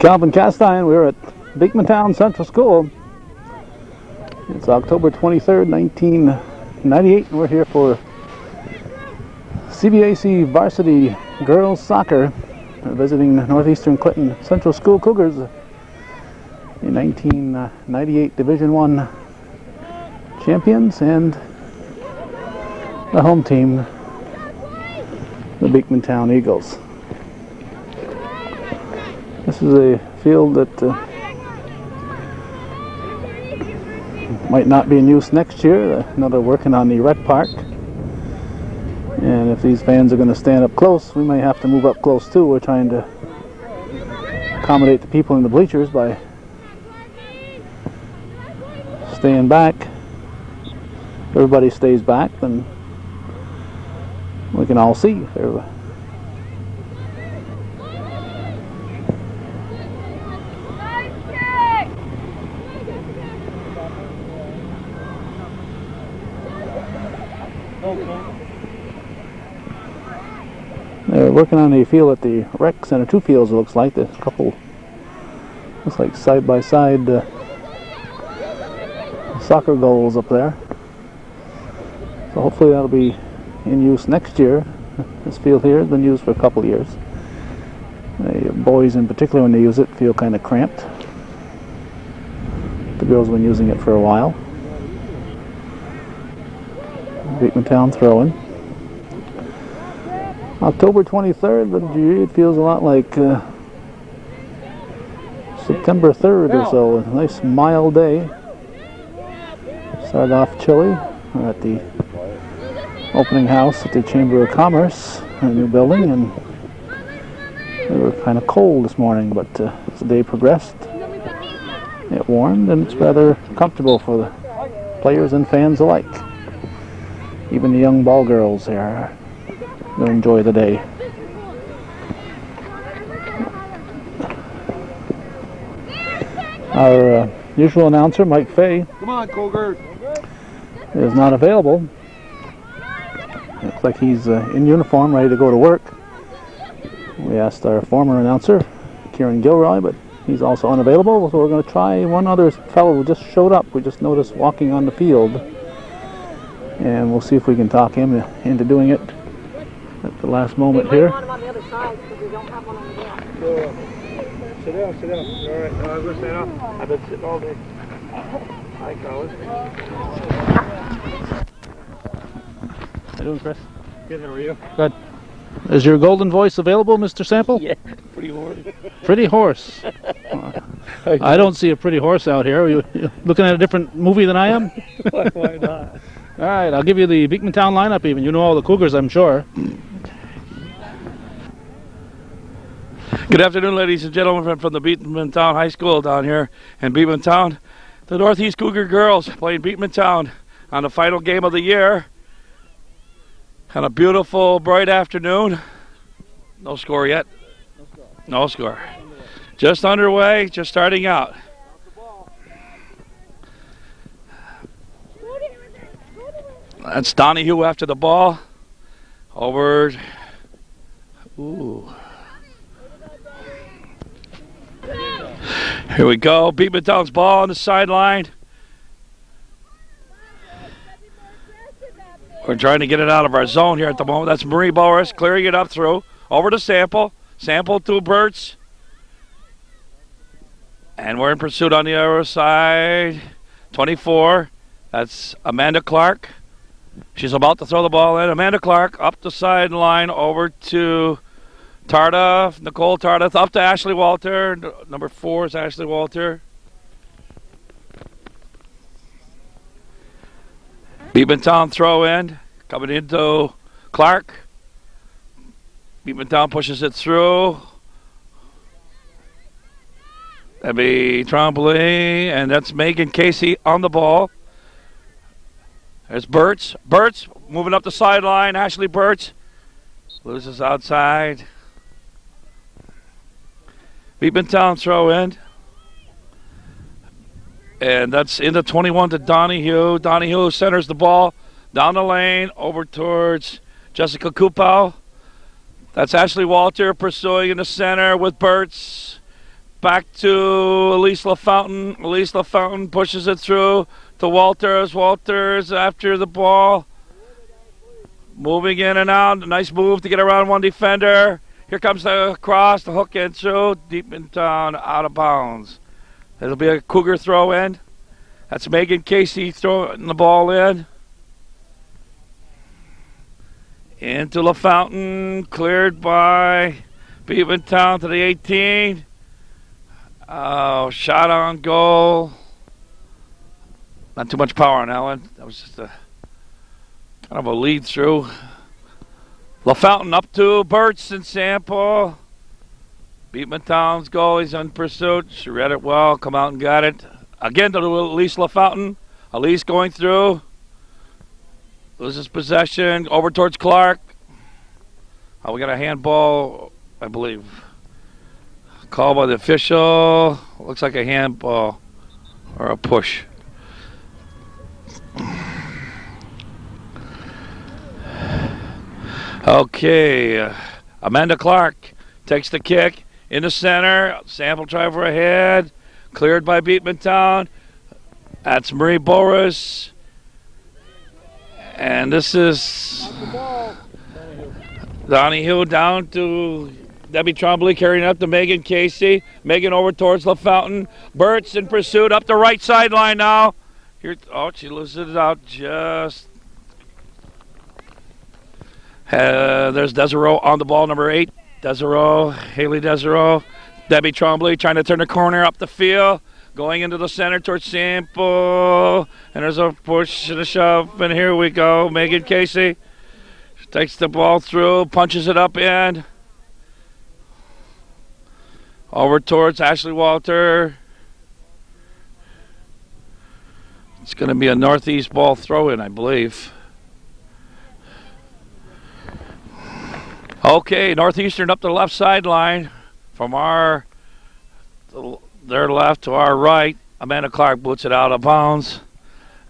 Calvin Castine. We're at Beekmantown Central School. It's October 23rd, 1998, and we're here for CBAC Varsity Girls Soccer, visiting Northeastern Clinton Central School Cougars, the 1998 Division I champions, and the home team, the Beekmantown Eagles. This is a field that might not be in use next year. I know they're working on the rec park, and if these fans are going to stand up close, we may have to move up close too. We're trying to accommodate the people in the bleachers by staying back. If everybody stays back, then we can all see. They're working on the field at the rec center. Two fields, it looks like. There's a couple, looks like side-by-side soccer goals up there. So hopefully that'll be in use next year. This field here has been used for a couple of years. The boys in particular, when they use it, feel kind of cramped. The girls have been using it for a while. Beekmantown throwing. October 23rd, but gee, it feels a lot like September 3rd or so. A nice mild day. Started off chilly. We're at the opening house at the Chamber of Commerce, a new building, and they were kind of cold this morning, but as the day progressed, it warmed, and it's rather comfortable for the players and fans alike. Even the young ball girls here will enjoy the day. Our usual announcer, Mike Fay, come on, Cougars, is not available. Looks like he's in uniform, ready to go to work. We asked our former announcer, Kieran Gilroy, but he's also unavailable, so we're going to try one other fellow who just showed up. We just noticed walking on the field, and we'll see if we can talk him into doing it at the last moment here. sit down, sit down. All right, I'm going to stand up. I've been sitting all day. Hi, Colin. How you doing, Chris? Good, how are you? Good. Is your golden voice available, Mr. Sample? Yeah, pretty hoarse. Pretty horse. I don't see a pretty horse out here. Are you looking at a different movie than I am? Why not? All right, I'll give you the Beekmantown lineup even. You know all the Cougars, I'm sure. Good afternoon, ladies and gentlemen, from the Beekmantown High School down here in Beekmantown. The Northeast Cougar girls playing Beekmantown on the final game of the year. On a beautiful, bright afternoon. No score yet. No score. Just underway, just starting out. That's Donahue after the ball. Over. Ooh. Here we go. Beekmantown's ball on the sideline. We're trying to get it out of our zone here at the moment. That's Marie Boris clearing it up through. Over to Sample. Sample to Burtz. And we're in pursuit on the other side. 24. That's Amanda Clark. She's about to throw the ball in. Amanda Clark up the sideline over to Tardif. Nicole Tardif up to Ashley Walter. Number 4 is Ashley Walter. Beekmantown throw in. Coming into Clark. Beekmantown pushes it through. That'd be Tremblay, and that's Megan Casey on the ball. There's Burtz. Burtz moving up the sideline. Ashley Burtz loses outside. Beekmantown throw in. And that's into 21 to Donahue. Donahue centers the ball down the lane over towards Jessica Kupau. That's Ashley Walter pursuing in the center with Burtz. back to Elise LaFountain. Elise LaFountain pushes it through to Walters. Walters after the ball. Moving in and out. A nice move to get around one defender. Here comes the cross, the hook and through. Beekmantown out of bounds. It'll be a Cougar throw in. That's Megan Casey throwing the ball in. Into LaFountain. Cleared by Beekmantown to the 18. Oh, shot on goal. Not too much power on that one. That was just a kind of a lead through. LaFountain up to Burtz and Sample. Beekmantown's goal. He's in pursuit. She read it well. Come out and got it. Again to Elise LaFountain. Elise going through. Loses possession. Over towards Clark. We got a handball, I believe. Call by the official. Looks like a handball or a push. Okay, Amanda Clark takes the kick in the center. Sample driver ahead. Cleared by Beekmantown. That's Marie Boris. And this is Donahue down to Debbie Trombley, carrying up to Megan Casey. Megan over towards LaFountain. Burtz in pursuit up the right sideline now. Here, oh, she loses it out just. There's Desero on the ball, number 8. Desero, Haley Desero. Debbie Trombley trying to turn the corner up the field. Going into the center towards Sample. And there's a push and a shove. And here we go. Megan Casey takes the ball through, punches it up in. Over towards Ashley Walter. It's going to be a northeast ball throw-in, I believe. Okay, Northeastern up the left sideline from their left to our right. Amanda Clark boots it out of bounds.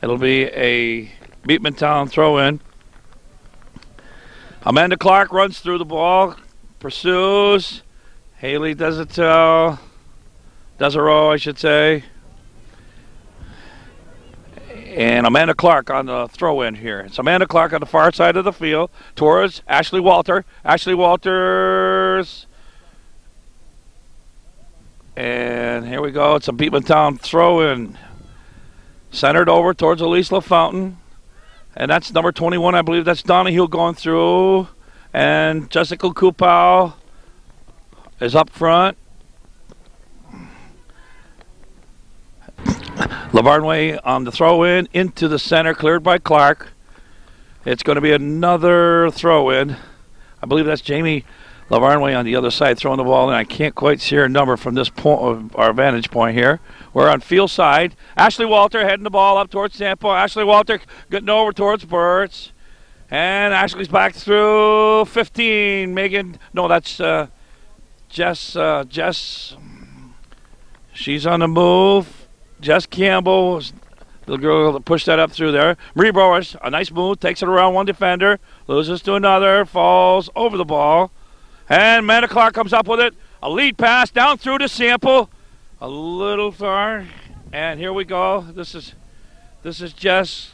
It'll be a Beekmantown throw-in. Amanda Clark runs through the ball, pursues. Haley Desero, I should say. And Amanda Clark on the throw-in here. It's Amanda Clark on the far side of the field towards Ashley Walter. Ashley Walters. And here we go. It's a Beekmantown throw-in. Centered over towards Elise LaFountain. And that's number 21, I believe. That's Donahue going through. And Jessica Kupau is up front. LaVarnway on the throw-in into the center, cleared by Clark. It's going to be another throw-in. I believe that's Jamie LaVarnway on the other side throwing the ball, and I can't quite see her number from this point of our vantage point here. We're on field side. Ashley Walter heading the ball up towards Sample. Ashley Walter getting over towards Burtz. And Ashley's back through 15. Megan, no, that's Jess. She's on the move. Jess Campbell, the girl that pushed that up through there. Marie Boris, a nice move, takes it around one defender, loses to another, falls over the ball. And Amanda Clark comes up with it. A lead pass down through to Sample. A little far. And here we go. This is Jess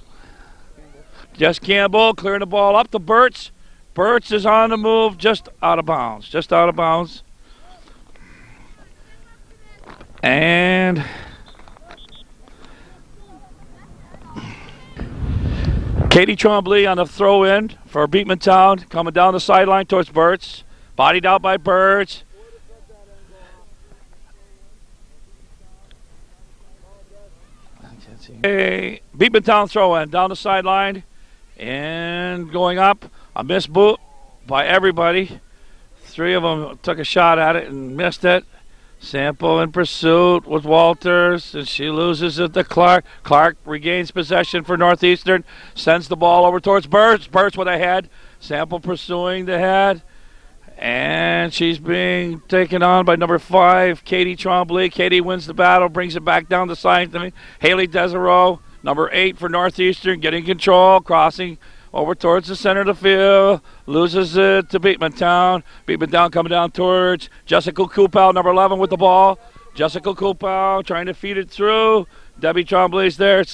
Campbell clearing the ball up to Burtz. Burtz is on the move, just out of bounds. And Katie Trombley on the throw-in for Beekmantown, coming down the sideline towards Burtz. Bodied out by Burtz. A Beekmantown throw-in down the sideline. And going up, a missed boot by everybody. 3 of them took a shot at it and missed it. Sample in pursuit with Walters, and she loses it to Clark. Clark regains possession for Northeastern, sends the ball over towards Burtz. Burtz with a head. Sample pursuing the head, and she's being taken on by number 5, Katie Trombley. Katie wins the battle, brings it back down the side to me. Haley Desero, number 8 for Northeastern, getting control, crossing over towards the center of the field, loses it to Beekmantown. Beekmantown coming down towards Jessica Kupau, number 11 with the ball. Jessica Kupal trying to feed it through. Debbie Tremblay's there.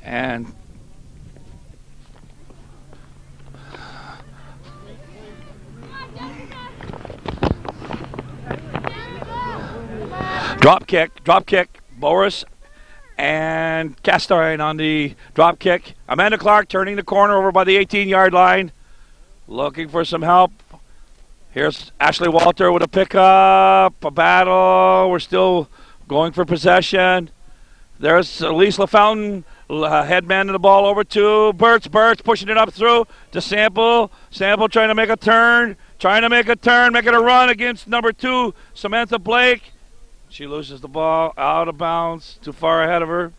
And drop kick, Boris and Castine on the drop kick. Amanda Clark turning the corner over by the 18-yard line, looking for some help. Here's Ashley Walter with a pickup, a battle. We're still going for possession. There's Elise LaFountain, headman the ball over to Burtz pushing it up through to Sample. Sample trying to make a turn, making a run against number 2, Samantha Blake. She loses the ball out of bounds, too far ahead of her.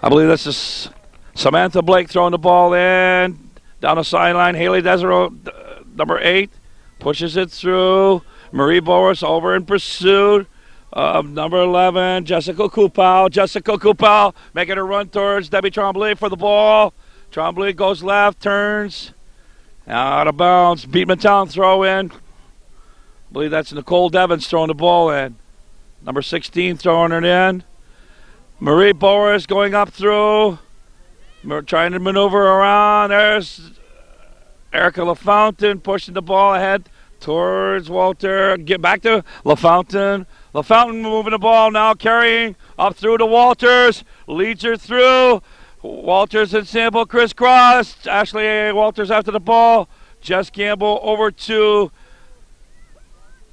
I believe this is Samantha Blake throwing the ball in down the sideline. Haley Desero, number 8, pushes it through. Marie Boris over in pursuit of number 11, Jessica Kupal. Jessica Kupal making a run towards Debbie Tremblay for the ball. Tremblay goes left, turns. Out of bounds. Beekmantown throw in. I believe that's Nicole Devins throwing the ball in. Number 16 throwing it in. Marie Boris going up through. Trying to maneuver around. There's Erica LaFountain pushing the ball ahead towards Walter. Get back to LaFountain. LaFountain moving the ball now, carrying up through to Walters. Leads her through. Walters and Sample crisscross. Ashley Walters after the ball. Jess Campbell over to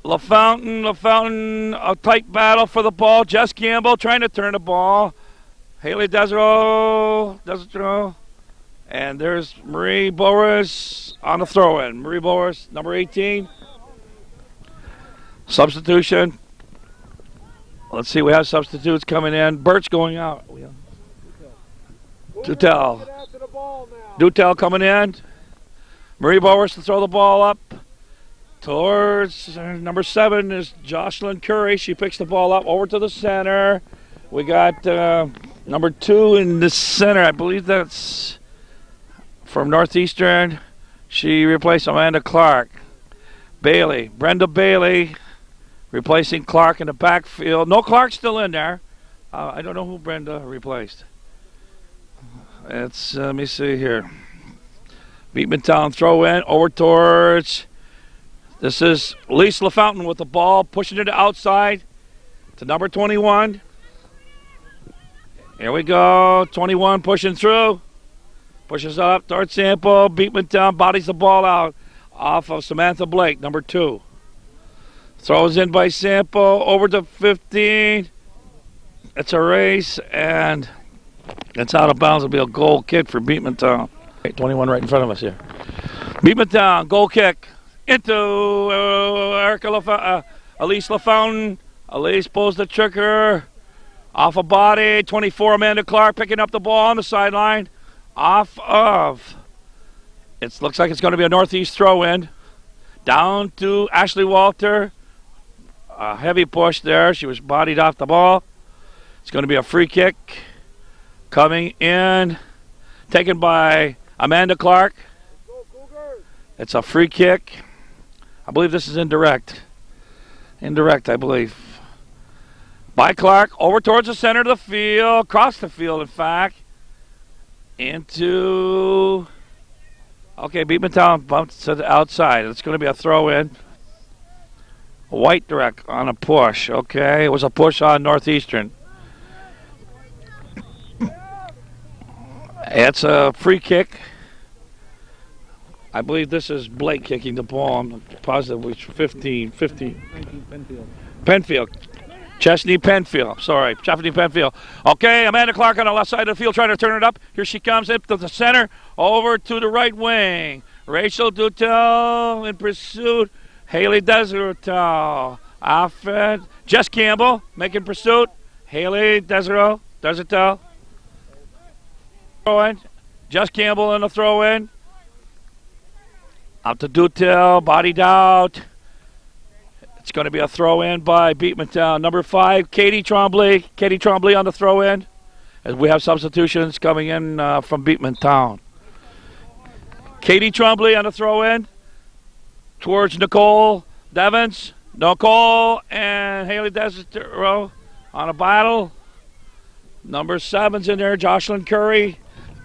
LaFountain. LaFountain, a tight battle for the ball. Jess Campbell trying to turn the ball. Haley Desero. And there's Marie Boris on the throw-in. Marie Boris, number 18. Substitution. Let's see, we have substitutes coming in. Bert's going out. Dutel coming in. Marie Bowers to throw the ball up towards number 7 is Jocelyn Curry. She picks the ball up over to the center. We got number 2 in the center. I believe that's from Northeastern. She replaced Amanda Clark. Brenda Bailey replacing Clark in the backfield. No, Clark's still in there. I don't know who Brenda replaced. It's, let me see here. Beekmantown throw in over towards, this is Lisa LaFountain with the ball, pushing it outside to number 21. Here we go, 21 pushing through. Pushes up, towards Sample. Beekmantown bodies the ball out off of Samantha Blake, number 2. Throws in by Sample, over to 15. It's a race, and it's out of bounds. It'll be a goal kick for Beekmantown. 21 right in front of us here. Beekmantown, goal kick into Elise LaFountain. Elise pulls the trigger. Off a body. 24, Amanda Clark picking up the ball on the sideline. Off of. It looks like it's going to be a Northeast throw-in. Down to Ashley Walter. A heavy push there. She was bodied off the ball. It's going to be a free kick. Coming in. Taken by Amanda Clark. It's a free kick. I believe this is indirect. Indirect, I believe. By Clark. Over towards the center of the field. Across the field, in fact. Into... Okay, Beekmantown bumps to the outside. It's going to be a throw-in. White direct on a push. Okay, it was a push on Northeastern. It's a free kick. I believe this is Blake kicking the ball. I'm positive it's 15. Penfield. Chesney Penfield. Sorry, Chesney Penfield. Okay, Amanda Clark on the left side of the field trying to turn it up. Here she comes up to the center. Over to the right wing. Rachel Dutel in pursuit. Haley Desertel. Offense. Jess Campbell making pursuit. Haley Desertel. Throw-in. Jess Campbell in the throw-in. Out to Dutel. Bodied out. It's going to be a throw-in by Beekmantown. Number 5, Katie Tremblay. Katie Tremblay on the throw-in. As we have substitutions coming in from Beekmantown. Katie Trombley on the throw-in towards Nicole Devens. Nicole and Haley Desiro on a battle. Number 7's in there, Jocelyn Curry.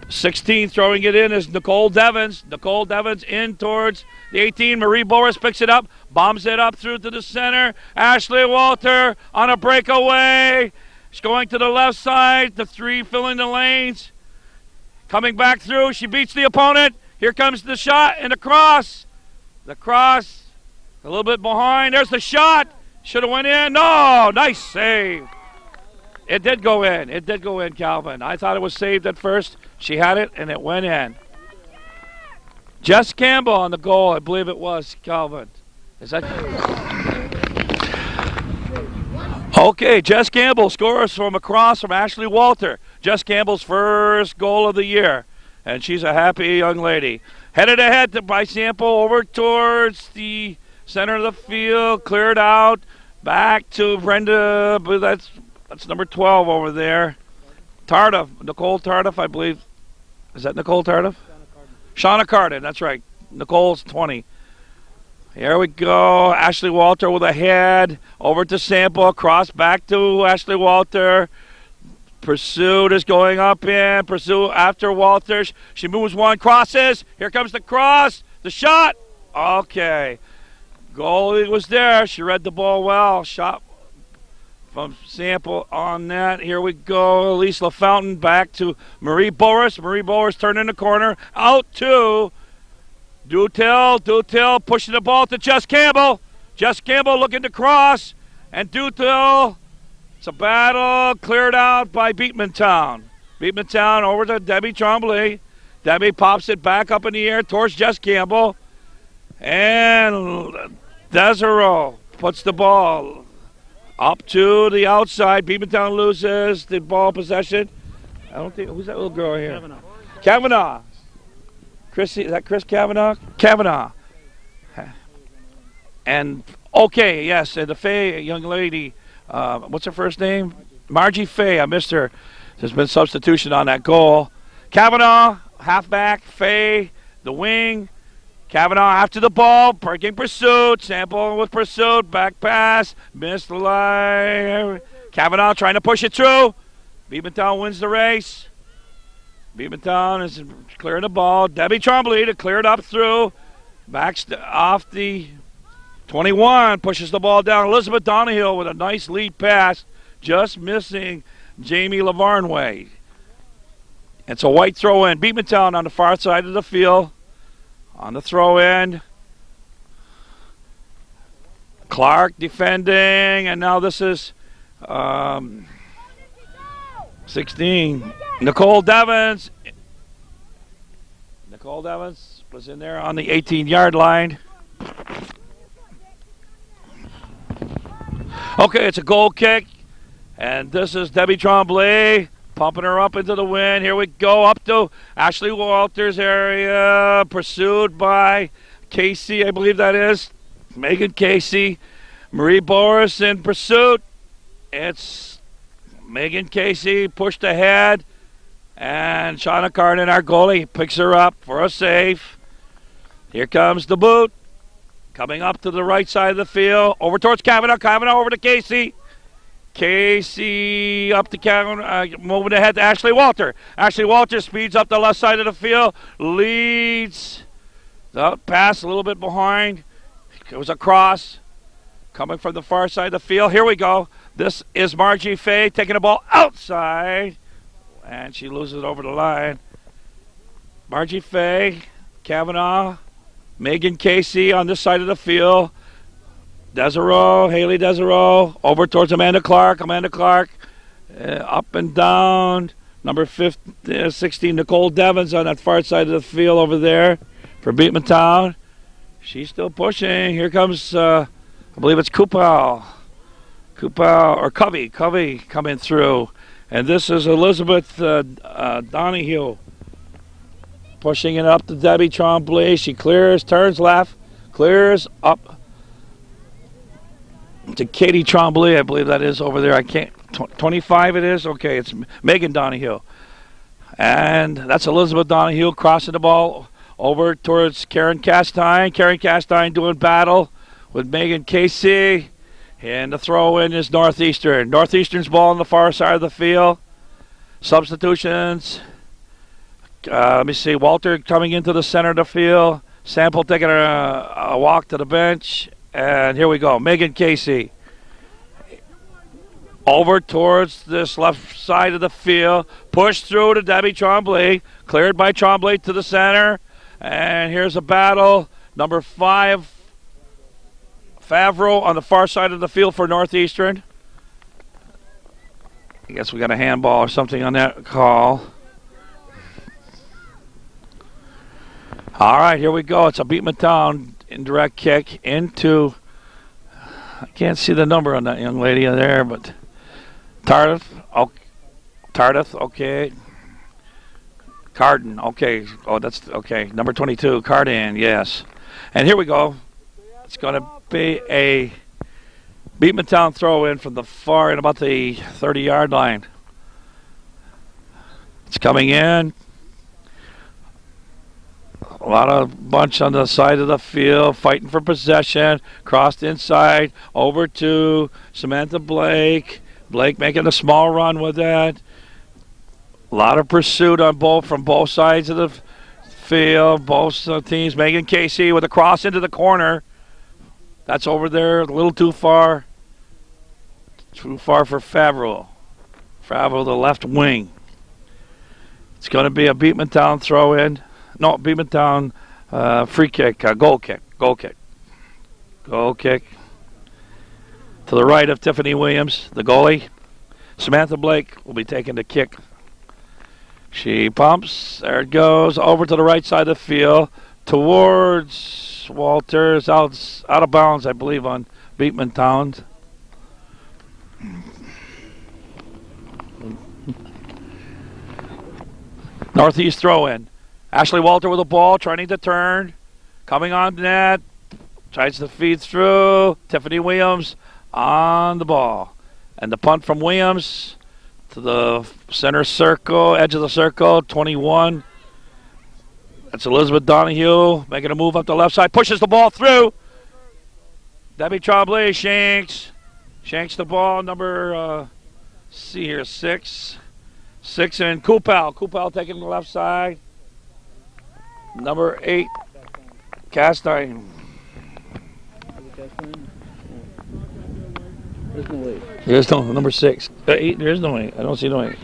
16 throwing it in is Nicole Devens. Nicole Devens in towards the 18. Marie Boris picks it up, bombs it up through to the center. Ashley Walter on a breakaway. She's going to the left side. The 3 filling the lanes. Coming back through. She beats the opponent. Here comes the shot and the cross. The cross a little bit behind. There's the shot. Should have went in. No, nice save. It did go in. It did go in, Calvin. I thought it was saved at first. She had it, and it went in. Jess Campbell on the goal, I believe it was, Calvin. Is that? Okay, Jess Campbell scores from across from Ashley Walter. Jess Campbell's first goal of the year, and she's a happy young lady. Headed ahead by Sample over towards the center of the field, cleared out, back to Brenda, but that's number 12 over there. Tardif, Nicole Tardif, I believe. Is that Nicole Tardif? Shauna Carden, that's right. Nicole's 20. Here we go. Ashley Walter with a head. Over to Sample. Cross back to Ashley Walter. Pursuit is going up in. Pursuit after Walter. She moves one. Crosses. Here comes the cross. The shot. Okay. Goalie was there. She read the ball well. Shot from Sample on that. Here we go. Elise LaFountain back to Marie Boris. Marie Boris turning the corner. Out to Dutil pushing the ball to Jess Campbell. Jess Campbell looking to cross. And Dutil, it's a battle cleared out by Beekmantown. Beekmantown over to Debbie Trombley. Debbie pops it back up in the air towards Jess Campbell. And Desiro puts the ball up to the outside. Beekmantown loses the ball possession. I don't think, who's that little girl here? Kavanaugh. Chris, is that Chris Kavanaugh? Kavanaugh. And, okay, yes, and the Faye young lady, what's her first name? Margie Faye, I missed her. There's been substitution on that goal. Kavanaugh, halfback, Faye, the wing. Kavanaugh after the ball, breaking pursuit. Sample with pursuit, back pass, missed the line. Kavanaugh trying to push it through. Beekmantown wins the race. Beekmantown is clearing the ball. Debbie Trombley to clear it up through. Backs off the 21, pushes the ball down. Elizabeth Donahill with a nice lead pass, just missing Jamie Lavarnway. It's a white throw in. Beekmantown on the far side of the field. On the throw in. Clark defending, and now this is 16. Nicole Devens. Nicole Devens was in there on the 18-yard line. Okay, it's a goal kick, and this is Debbie Trombley pumping her up into the wind. Here we go, up to Ashley Walters' area, pursued by Casey, I believe that is. Megan Casey. Marie Boris in pursuit. It's Megan Casey pushed ahead, and Shauna Carden, our goalie, picks her up for a save. Here comes the boot. Coming up to the right side of the field. Over towards Kavanaugh. Kavanaugh over to Casey. Casey up to Kavanaugh. Moving ahead to Ashley Walter. Ashley Walter speeds up the left side of the field. Leads. The pass a little bit behind. It was a cross. Coming from the far side of the field. Here we go. This is Margie Faye taking the ball outside. And she loses it over the line. Margie Faye. Kavanaugh. Megan Casey on this side of the field. Desiro, Haley Desiro, over towards Amanda Clark. Amanda Clark, up and down. Number 16, Nicole Devens on that far side of the field over there for Beekmantown. She's still pushing. Here comes, I believe it's Kupal or Covey coming through. And this is Elizabeth Donahue. Pushing it up to Debbie Trombley. She clears, turns left, clears up to Katie Trombley. I believe that is over there. I can't. 25 it is? Okay, it's Megan Donahue. And that's Elizabeth Donahue crossing the ball over towards Karen Castine. Karen Castine doing battle with Megan Casey. And the throw in is Northeastern. Northeastern's ball on the far side of the field. Substitutions. Let me see. Walter coming into the center of the field. Sample taking a walk to the bench. And here we go. Megan Casey. Over towards this left side of the field. Pushed through to Debbie Tremblay. Cleared by Tremblay to the center. And here's a battle. Number 5. Favreau on the far side of the field for Northeastern. I guess we got a handball or something on that call. All right, here we go. It's a Beekmantown indirect kick into, I can't see the number on that young lady there, but Tardif, okay. Carden, okay. Oh, that's okay. Number 22, Carden, yes. And here we go. It's going to be a Beekmantown throw in from the far in about the 30-yard line. It's coming in. A lot of bunch on the side of the field fighting for possession. Crossed inside over to Samantha Blake. Blake making a small run with that. A lot of pursuit on from both sides of the field. Both teams. Megan Casey with a cross into the corner. That's over there, a little too far. Too far for Favreau. Favreau, the left wing. It's going to be a Beekmantown throw-in. No, Beekmantown free kick, goal kick. Goal kick. To the right of Tiffany Williams, the goalie. Samantha Blake will be taking the kick. She pumps. There it goes. Over to the right side of the field. Towards Walters, out of bounds, I believe, on Beekmantown. Northeast throw-in. Ashley Walter with the ball, trying to turn. Coming on net. Tries to feed through. Tiffany Williams on the ball. And the punt from Williams to the center circle, edge of the circle, 21. That's Elizabeth Donahue making a move up the left side. Pushes the ball through. Debbie Tremblay shanks the ball. Number, see here, 6. 6 and Kupal taking the left side. Number 8, Castine. There's no number 6. 8, there is no 8. I don't see no 8.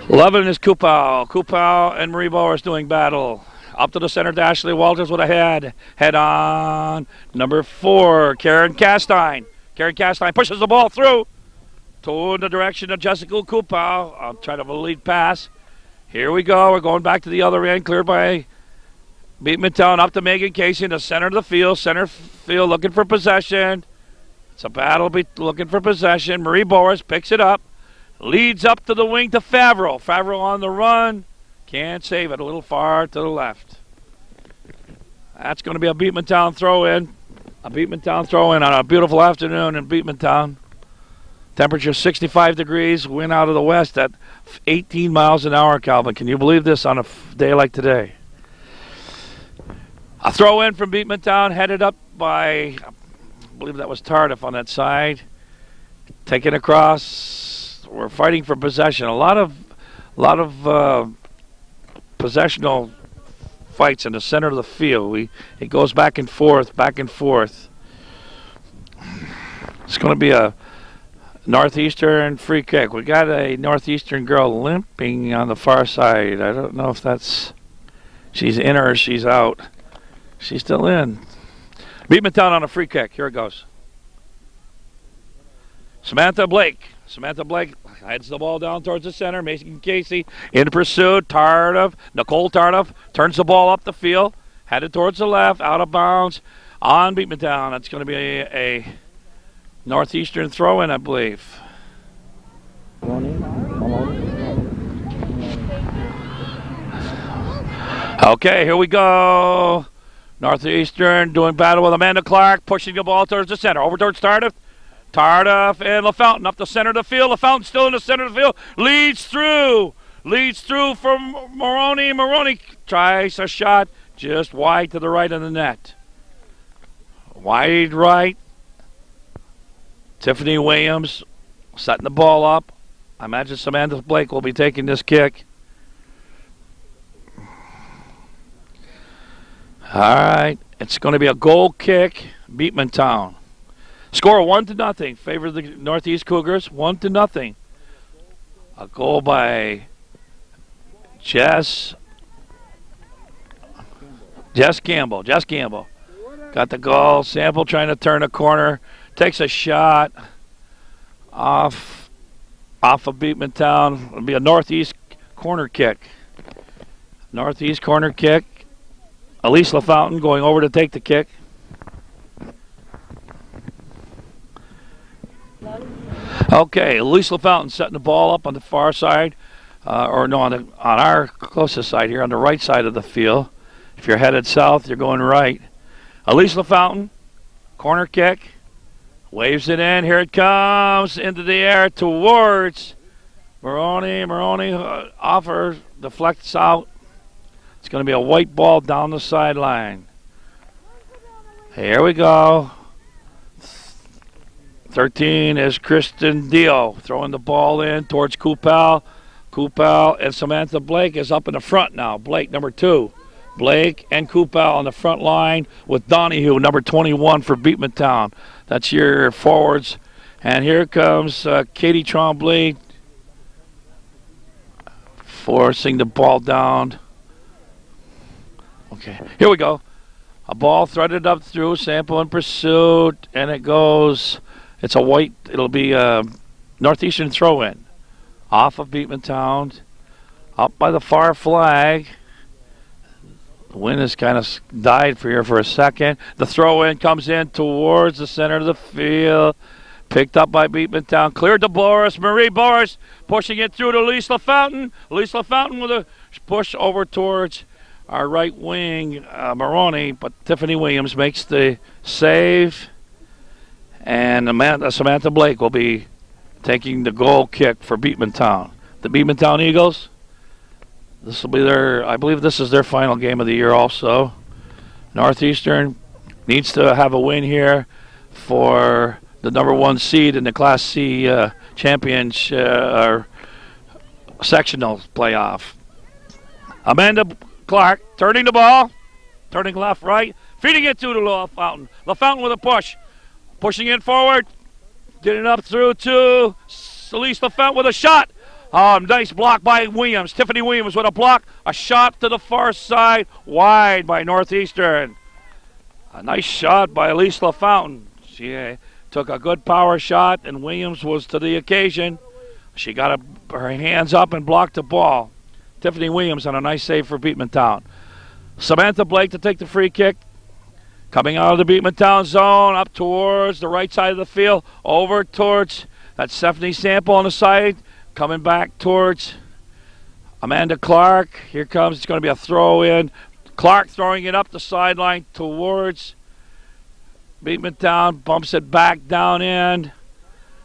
11 is Kupal and Marie Bowers doing battle. Up to the center, Ashley Walters with a head. Head on. Number 4, Karen Castine. Karen Castine pushes the ball through to the direction of Jessica Kupal. I'll try to have a lead pass. Here we go. We're going back to the other end. Cleared by Beekmantown. Up to Megan Casey in the center of the field. Center field looking for possession. It's a battle looking for possession. Marie Bowers picks it up. Leads up to the wing to Favreau. Favreau on the run. Can't save it. A little far to the left. That's going to be a Beekmantown throw-in. A Beekmantown throw-in on a beautiful afternoon in Beekmantown. Temperature 65 degrees. Wind out of the west at 18 miles an hour, Calvin. Can you believe this on a day like today? A throw-in from Beekmantown headed up by, I believe that was Tardif on that side. Taken across. We're fighting for possession. A lot of possessional fights in the center of the field. It goes back and forth. It's going to be a Northeastern free kick. We got a Northeastern girl limping on the far side. I don't know if she's in or she's out. She's still in. Beekmantown on a free kick. Here it goes. Samantha Blake heads the ball down towards the center. Mason Casey in pursuit. Nicole Tardif turns the ball up the field. Headed towards the left. Out of bounds on Beekmantown. That's going to be a Northeastern throw-in, I believe. Okay, here we go. Northeastern doing battle with Amanda Clark. Pushing the ball towards the center. Over towards Tardif. Tardif and LaFountain up the center of the field. LaFountain still in the center of the field. Leads through Leads through from Maroney. Maroney tries a shot just wide to the right of the net. Wide right. Tiffany Williams setting the ball up. I imagine Samantha Blake will be taking this kick. All right. It's going to be a goal kick. Beekmantown. Score 1-0. Favor the Northeast Cougars. 1-0. A goal by Jess Campbell. Jess Campbell. Got the goal. Sample trying to turn a corner. Takes a shot off of Beekmantown. It'll be a Northeast corner kick. Northeast corner kick. Elise LaFountain going over to take the kick. Okay, Elise LaFountain setting the ball up on the far side, on our closest side here, on the right side of the field. If you're headed south, you're going right. Elise LaFountain, corner kick, waves it in. Here it comes into the air towards Maroney. Maroney off her, deflects out. It's going to be a white ball down the sideline. Here we go. 13 is Kristen Dio throwing the ball in towards Coupal. Coupal and Samantha Blake is up in the front now. Blake, number 2. Blake and Coupal on the front line with Donahue, number 21 for Beekmantown. That's your forwards. And here comes Katie Tremblay forcing the ball down. Okay, here we go. A ball threaded up through, Sample in pursuit, and it goes. It's a white. It'll be a Northeastern throw-in off of Beekmantown, up by the far flag. The wind has kind of died for here for a second. The throw-in comes in towards the center of the field. Picked up by Beekmantown. Cleared to Boris. Marie Boris pushing it through to Elise LaFountain. Elise LaFountain with a push over towards our right wing, Maroney, but Tiffany Williams makes the save. And Samantha Blake will be taking the goal kick for Beekmantown. The Beekmantown Eagles, this will be I believe this is their final game of the year also. Northeastern needs to have a win here for the number 1 seed in the Class C championship or sectional playoff. Amanda Clark turning the ball, turning left, right, feeding it to the LaFountain. LaFountain with a push. Pushing it forward, getting up through to Elise LaFountain with a shot. Nice block by Williams. Tiffany Williams with a block. A shot to the far side, wide by Northeastern. A nice shot by Elise LaFountain. She took a good power shot, and Williams was to the occasion. She got her hands up and blocked the ball. Tiffany Williams on a nice save for Beekmantown. Samantha Blake to take the free kick. Coming out of the Beekmantown zone, up towards the right side of the field, over towards that Stephanie Sample on the side, coming back towards Amanda Clark. Here comes, it's going to be a throw in. Clark throwing it up the sideline towards Beekmantown, bumps it back down in.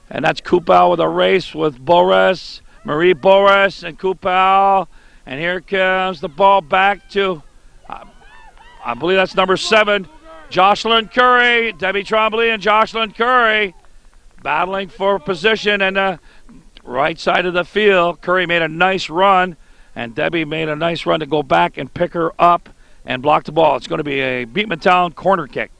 And that's Coupal with a race with Boris, Marie Boris and Coupal. And here comes the ball back to, I believe that's number 7, Jocelyn Curry. Debbie Tremblay and Jocelyn Curry battling for position and the right side of the field. Curry made a nice run, and Debbie made a nice run to go back and pick her up and block the ball. It's going to be a Beekmantown corner kick.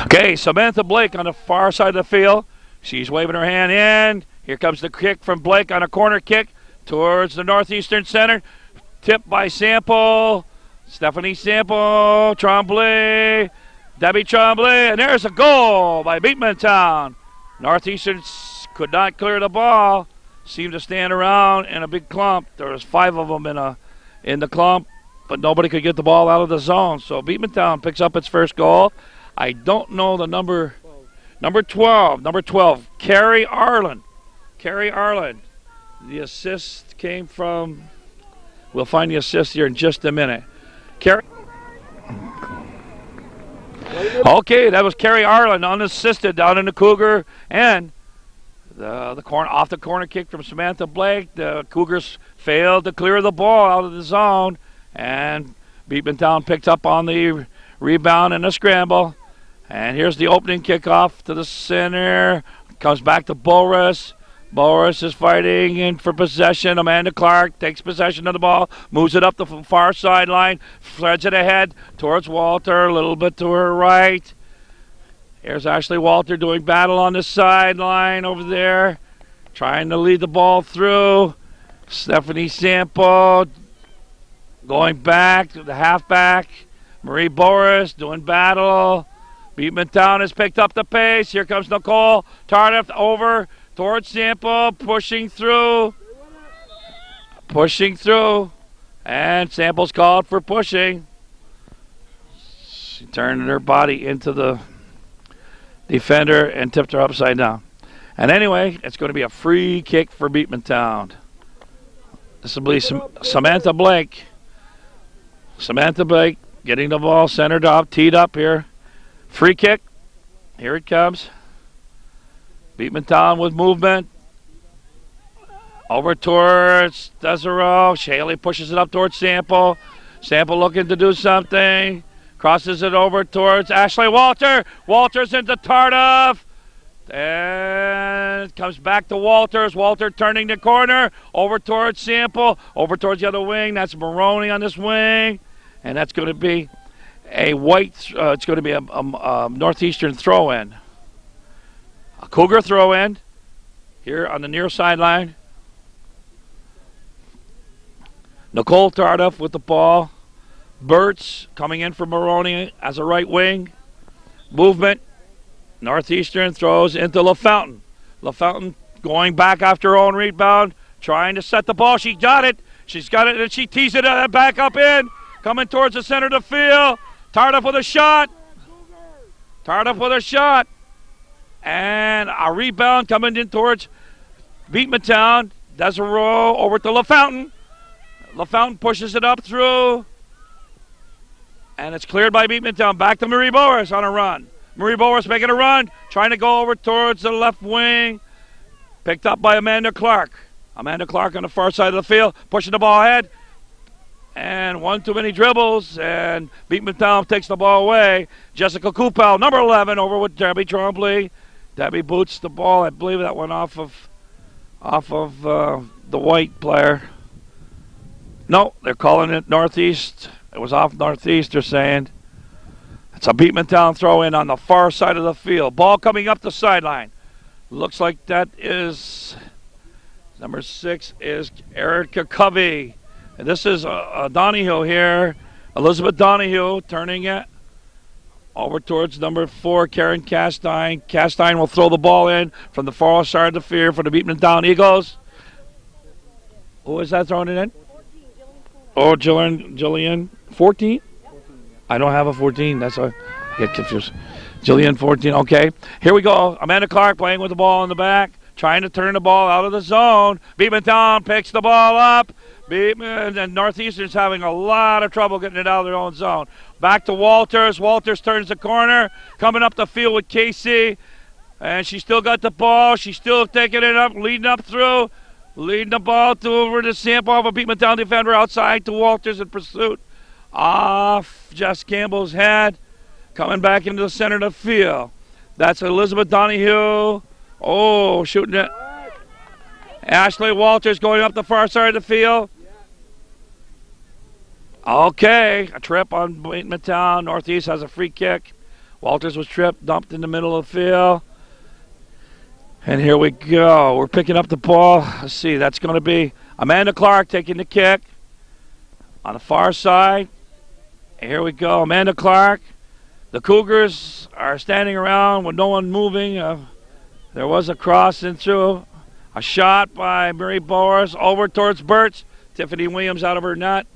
Okay, Samantha Blake on the far side of the field. She's waving her hand in. Here comes the kick from Blake on a corner kick towards the Northeastern center. Tipped by Sample. Stephanie Sample, Tremblay, Debbie Tremblay, and there's a goal by Beekmantown. Northeastern could not clear the ball. Seemed to stand around in a big clump. There was 5 of them in the clump, but nobody could get the ball out of the zone. So Beekmantown picks up its first goal. I don't know the number 12, Carrie Arlen. Carrie Arlen. The assist came from, we'll find the assist here in just a minute. Okay, that was Carrie Arlen unassisted down in the Cougar, and Off the corner kick from Samantha Blake. The Cougars failed to clear the ball out of the zone, and Beekmantown picked up on the rebound and a scramble. And here's the opening kickoff to the center. Comes back to Boris. Boris is fighting in for possession. Amanda Clark takes possession of the ball, moves it up the far sideline, threads it ahead towards Walter, a little bit to her right. Here's Ashley Walter doing battle on the sideline over there, trying to lead the ball through. Stephanie Sample going back to the halfback. Marie Boris doing battle. Beekmantown has picked up the pace. Here comes Nicole Tardif over towards Sample, pushing through, and Sample's called for pushing. She turned her body into the defender and tipped her upside down. And anyway, it's going to be a free kick for Beekmantown. This will be Samantha Blake. Samantha Blake getting the ball centered up, teed up here. Free kick. Here it comes. Beekmantown with movement. Over towards Desiree. Shaley pushes it up towards Sample. Sample looking to do something. Crosses it over towards Ashley Walter. Walter's into Tardif. And comes back to Walters. Walter turning the corner. Over towards Sample. Over towards the other wing. That's Maroney on this wing. And that's going to be a it's going to be a Northeastern throw-in. A Cougar throw-in here on the near sideline. Nicole Tardif with the ball. Burtz coming in for Maroney as a right wing. Movement. Northeastern throws into LaFountain. LaFountain going back after her own rebound, trying to set the ball. She got it. She's got it, and she tees it back up in. Coming towards the center of the field. Tardif with a shot. Tardif with a shot. And a rebound coming in towards Beekmantown. Desiree over to LaFountain. LaFountain pushes it up through. And it's cleared by Beekmantown. Back to Marie Boris on a run. Marie Boris making a run. Trying to go over towards the left wing. Picked up by Amanda Clark. Amanda Clark on the far side of the field. Pushing the ball ahead. And one too many dribbles. And Beekmantown takes the ball away. Jessica Kupel, number 11, over with Debbie Trombley. Debbie boots the ball. I believe that went off of the white player. No, they're calling it Northeast. It was off Northeast, they're saying. It's a Beekmantown throw-in on the far side of the field. Ball coming up the sideline. Looks like that is number 6 is Erica Covey. And this is Donahue here. Elizabeth Donahue turning it over towards number 4, Karen Castine. Castine will throw the ball in from the far side of the field for the Beekmantown Eagles. Who is that throwing it in? Oh, Jillian. 14? I don't have a 14. That's why I get confused. Jillian 14. Okay. Here we go. Amanda Clark playing with the ball in the back. Trying to turn the ball out of the zone. Beekmantown picks the ball up. And Northeastern's having a lot of trouble getting it out of their own zone. Back to Walters. Walters turns the corner. Coming up the field with Casey. And she still got the ball. She's still taking it up, leading up through. Leading the ball to over to Sample of a Beekmantown defender outside to Walters in pursuit. Off Jess Campbell's head. Coming back into the center of the field. That's Elizabeth Donahue. Oh, shooting it. Ashley Walters going up the far side of the field. Okay, a trip on Beekmantown. Northeast has a free kick. Walters was tripped, dumped in the middle of the field. And here we go. We're picking up the ball. Let's see, that's going to be Amanda Clark taking the kick on the far side. And here we go, Amanda Clark. The Cougars are standing around with no one moving. There was a cross in through. A shot by Marie Boris over towards Burtz. Tiffany Williams out of her net.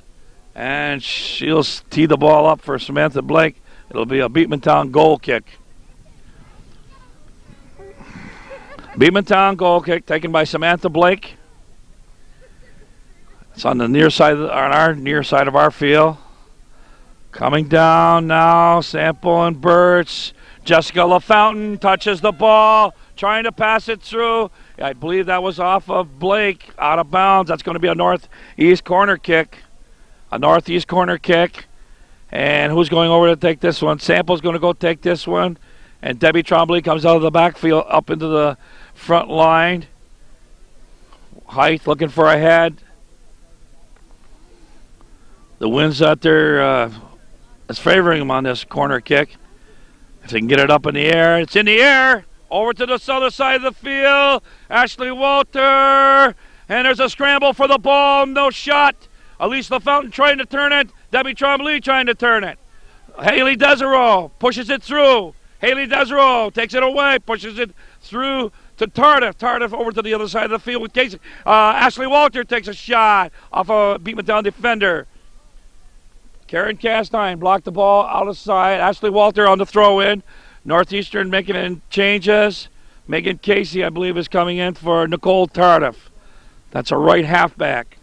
And she'll tee the ball up for Samantha Blake. It'll be a Beekmantown goal kick. Beekmantown goal kick taken by Samantha Blake. It's on the near side on our near side of our field. Coming down now, Sample and Burtz. Jessica LaFountain touches the ball, trying to pass it through. I believe that was off of Blake, out of bounds. That's going to be a northeast corner kick. A northeast corner kick. And who's going over to take this one? Sample's going to go take this one. And Debbie Trombley comes out of the backfield up into the front line. Height looking for a head. The wind's out there is favoring him on this corner kick. If they can get it up in the air, it's in the air. Over to the other side of the field. Ashley Walter. And there's a scramble for the ball. No shot. Elise LaFountain trying to turn it. Debbie Trombley trying to turn it. Haley Desereau pushes it through. Haley Desereau takes it away, pushes it through to Tardif. Tardif over to the other side of the field with Casey. Ashley Walter takes a shot off a Beekmantown defender. Karen Castine blocked the ball out of sight. Ashley Walter on the throw-in. Northeastern making changes. Megan Casey, I believe, is coming in for Nicole Tardif. That's a right halfback.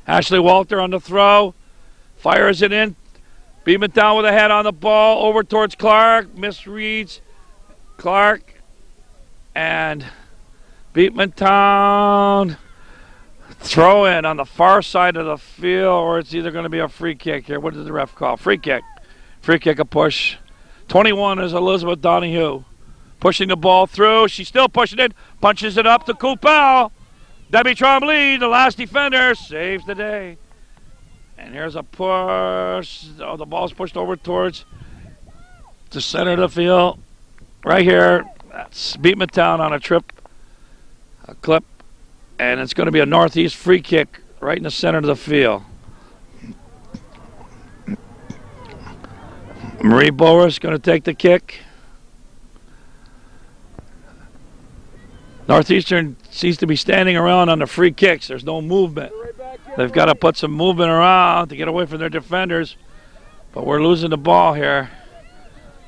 Ashley Walter on the throw. Fires it in. Beekmantown with a head on the ball. Over towards Clark. Misreads Clark. And Beekmantown throw in on the far side of the field, or it's either going to be a free kick here. What did the ref call? Free kick. Free kick, a push. 21 is Elizabeth Donahue. Pushing the ball through. She's still pushing it. Punches it up to Coupal. Debbie Trombley, the last defender, saves the day. And here's a push. Oh, the ball's pushed over towards the center of the field. Right here. That's Beekmantown on a clip. And it's going to be a northeast free kick right in the center of the field. Marie Boris going to take the kick. Northeastern seems to be standing around on the free kicks. There's no movement. They've got to put some movement around to get away from their defenders. But we're losing the ball here.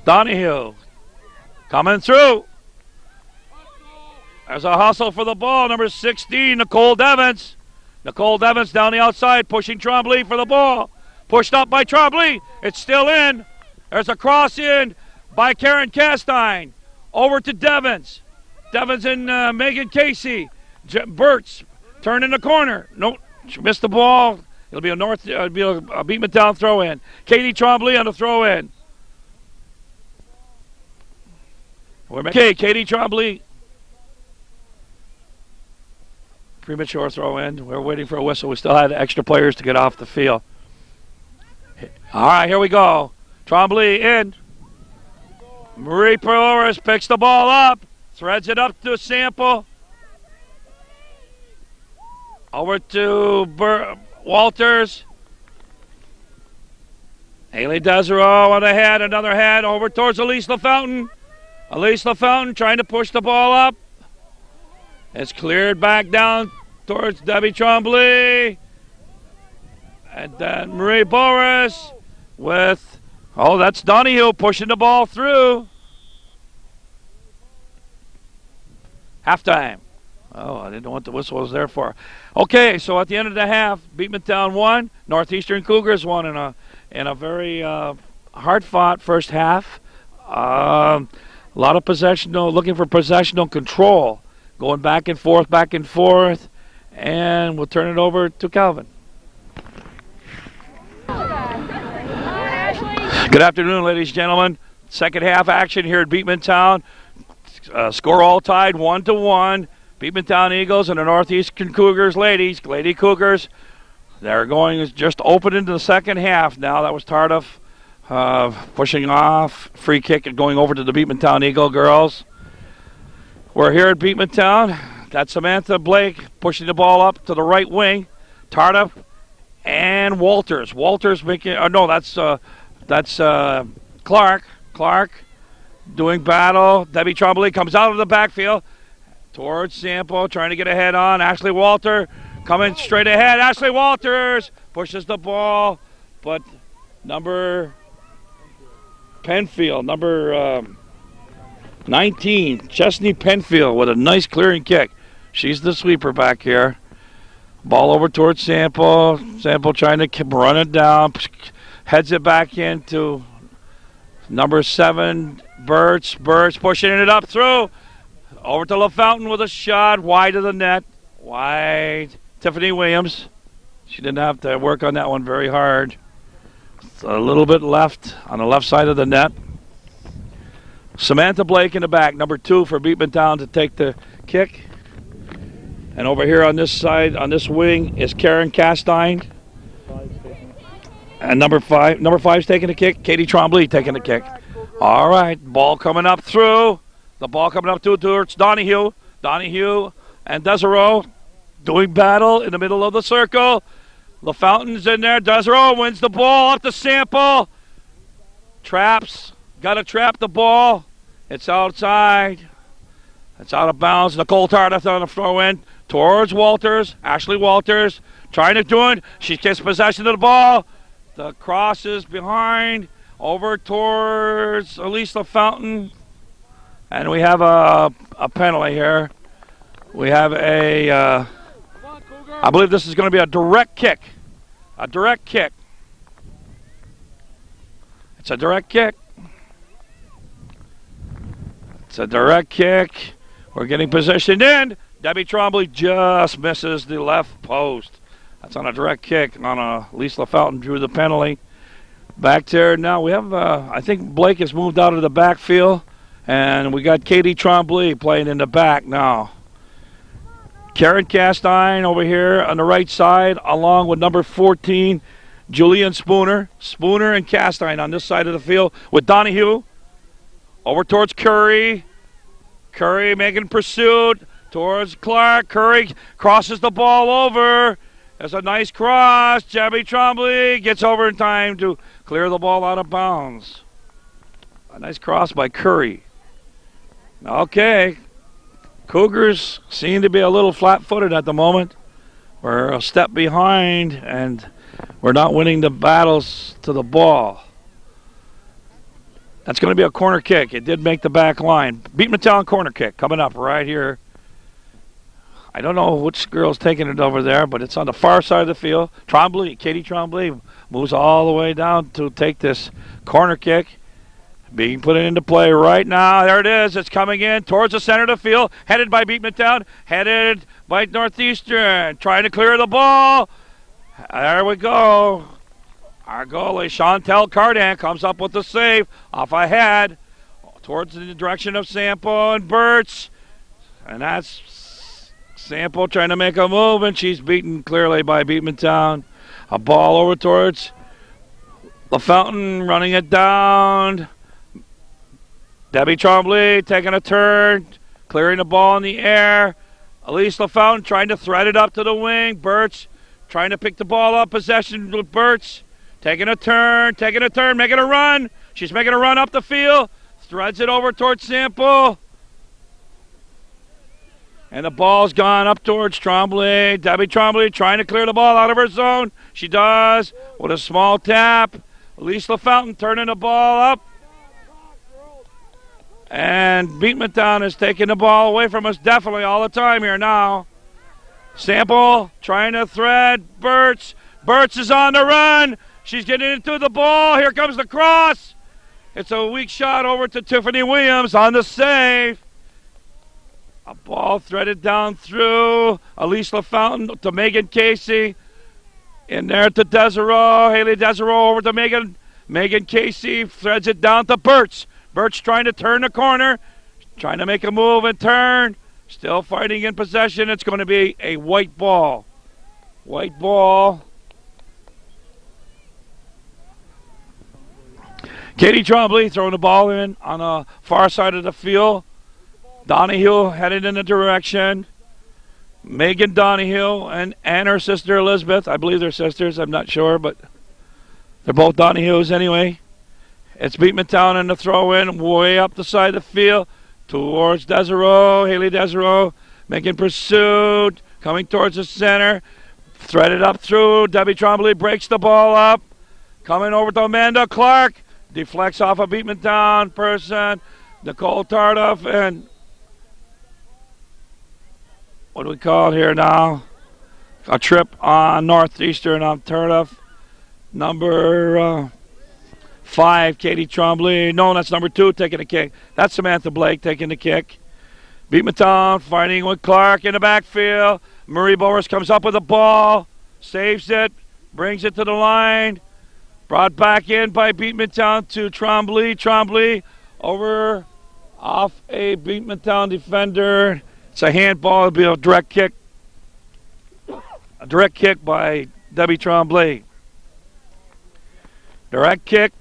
Donahue coming through. There's a hustle for the ball. Number 16, Nicole Devens. Nicole Devens down the outside, pushing Trombley for the ball. Pushed up by Trombley. It's still in. There's a cross in by Karen Castine. Over to Devens. Devens and Megan Casey. Burtz turn in the corner. Nope, she missed the ball. It'll be a Beekmantown throw-in. Katie Trombley on the throw-in. Okay, Katie Trombley. Premature throw-in. We're waiting for a whistle. We still had extra players to get off the field. All right, here we go. Trombley in. Marie Perloris picks the ball up. Threads it up to Sample. Over to Walters. Haley Desereau on the head. Another head over towards Elise LaFountain. Elise LaFountain trying to push the ball up. It's cleared back down towards Debbie Trombley. And then Marie Boris with, oh, that's Donahue pushing the ball through. Halftime. Oh, I didn't know what the whistle was there for. Okay, so at the end of the half, Beekmantown won. Northeastern Cougars won in a very hard-fought first half. A lot of possessional, looking for possessional control. Going back and forth, and we'll turn it over to Calvin. Good afternoon, ladies and gentlemen. Second half action here at Beekmantown. Score all tied 1-1. Beekmantown Eagles and the Northeastern Cougars ladies. Lady Cougars, they're going just open into the second half now. That was Tardif pushing off. Free kick and going over to the Beekmantown Eagle girls. We're here at Beekmantown. Got Samantha Blake pushing the ball up to the right wing. Tardif and Walters. Walters making, no, that's Clark. Clark doing battle. Debbie Trombley comes out of the backfield towards Sample, trying to get a head on. Ashley Walter coming straight ahead. Ashley Walters pushes the ball, but number Penfield, number 19, Chesney Penfield with a nice clearing kick. She's the sweeper back here. Ball over towards Sample. Sample trying to run it down. Heads it back into number 7, Burtz. Burtz pushing it up through. Over to LaFountain with a shot. Wide of the net. Wide. Tiffany Williams. She didn't have to work on that one very hard. It's a little bit left on the left side of the net. Samantha Blake in the back, number 2 for Beekmantown to take the kick. And over here on this side, on this wing, is Karen Castine. And number 5's taking the kick. Katie Trombley taking the kick. All right, ball coming up through. The ball coming up towards Donahue. Donahue and Desereau doing battle in the middle of the circle. LaFountain's in there. Desereau wins the ball up to Sample. Traps. Got to trap the ball. It's outside. It's out of bounds. Nicole Tardif on the throw in towards Walters. Ashley Walters trying to do it. She gets possession of the ball. The cross is behind. Over towards Elise LaFountain. And we have a penalty here. We have I believe this is going to be a direct kick. A direct kick. It's a direct kick. It's a direct kick. We're getting positioned in. Debbie Trombley just misses the left post. That's on a direct kick. Lisa LaFountain drew the penalty. Back there now we have, I think Blake has moved out of the backfield. And we got Katie Trombley playing in the back now. Karen Castine over here on the right side, along with number 14, Julian Spooner. Spooner and Castine on this side of the field with Donahue. Over towards Curry. Curry making pursuit towards Clark. Curry crosses the ball over. There's a nice cross. Debbie Trombley gets over in time to clear the ball out of bounds. A nice cross by Curry. Okay. Cougars seem to be a little flat-footed at the moment. We're a step behind, and we're not winning the battles to the ball. That's going to be a corner kick. It did make the back line. Beekmantown corner kick coming up right here. I don't know which girl's taking it over there, but it's on the far side of the field. Trombley, Katie Trombley moves all the way down to take this corner kick. Being put into play right now. There it is. It's coming in towards the center of the field. Headed by Beekmantown. Headed by Northeastern. Trying to clear the ball. There we go. Our goalie, Chantel Cardan, comes up with the save. Off ahead. Towards the direction of Sample and Burtz. And that's Sample trying to make a move, and she's beaten clearly by Beekmantown. A ball over towards LaFountain, running it down. Debbie Trombley taking a turn, clearing the ball in the air. Elise LaFountain trying to thread it up to the wing. Burtz trying to pick the ball up. Possession with Burtz. Taking a turn, making a run. She's making a run up the field. Threads it over towards Sample. And the ball's gone up towards Trombley. Debbie Trombley trying to clear the ball out of her zone. She does with a small tap. Elise LaFountain turning the ball up. And Beekmantown is taking the ball away from us definitely all the time here now. Sample trying to thread. Burtz. Burtz is on the run. She's getting into the ball. Here comes the cross. It's a weak shot over to Tiffany Williams on the save. A ball threaded down through. Elise LaFountain to Megan Casey. In there to Desereau. Haley Desereau over to Megan. Megan Casey threads it down to Burtz. Burtz trying to turn the corner. Trying to make a move and turn. Still fighting in possession. It's going to be a white ball. White ball. Katie Trombley throwing the ball in on the far side of the field. Donahue headed in the direction. Megan Donahue and her sister Elizabeth. I believe they're sisters. I'm not sure, but they're both Donahues anyway. It's Beekmantown in the throw-in way up the side of the field towards Desereau. Haley Desereau making pursuit. Coming towards the center. Threaded up through. Debbie Trombley breaks the ball up. Coming over to Amanda Clark. Deflects off a Beekmantown person. Nicole Tardif and what do we call it here now? A trip on Northeastern on Tardif. Number 5, Katie Trombley. No, that's number 2 taking the kick. That's Samantha Blake taking the kick. Beekmantown fighting with Clark in the backfield. Marie Boris comes up with the ball, saves it, brings it to the line. Brought back in by Beekmantown to Trombley. Trombley over off a Beekmantown defender. It's a handball. It'll be a direct kick. A direct kick by Debbie Trombley. Direct kick.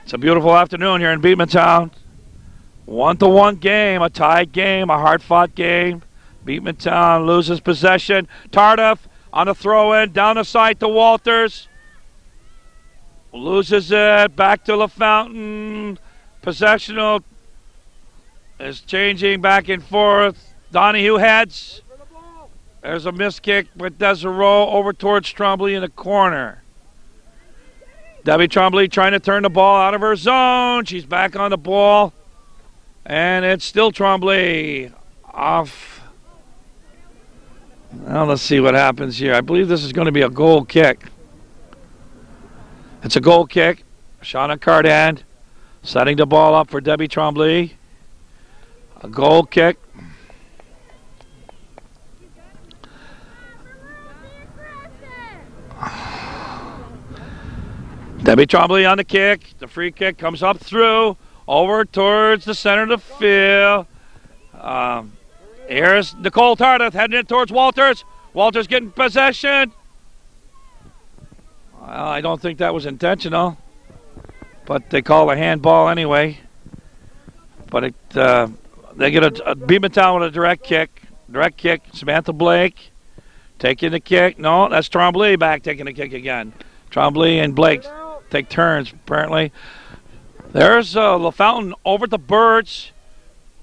It's a beautiful afternoon here in Beekmantown. 1-1 game, a tied game, a hard-fought game. Beekmantown loses possession. Tardif on a throw-in, down the side to Walters. Loses it, back to LaFountain. Possessional is changing back and forth. Donahue heads. There's a missed kick with Desereau over towards Trombley in the corner. Debbie Trombley trying to turn the ball out of her zone. She's back on the ball. And it's still Trombley off. Now let's see what happens here. I believe this is going to be a goal kick. It's a goal kick. Shauna Cardan setting the ball up for Debbie Trombley. A goal kick. Debbie Trombley on the kick. The free kick comes up through, over towards the center of the field. Here's Nicole Tardif heading it towards Walters. Walters getting possession. Well, I don't think that was intentional, but they call a handball anyway. But they get a Beekmantown with a direct kick. Direct kick. Samantha Blake taking the kick. No, that's Trombley back taking the kick again. Trombley and Blake take turns, apparently. There's LaFountain over the Birds.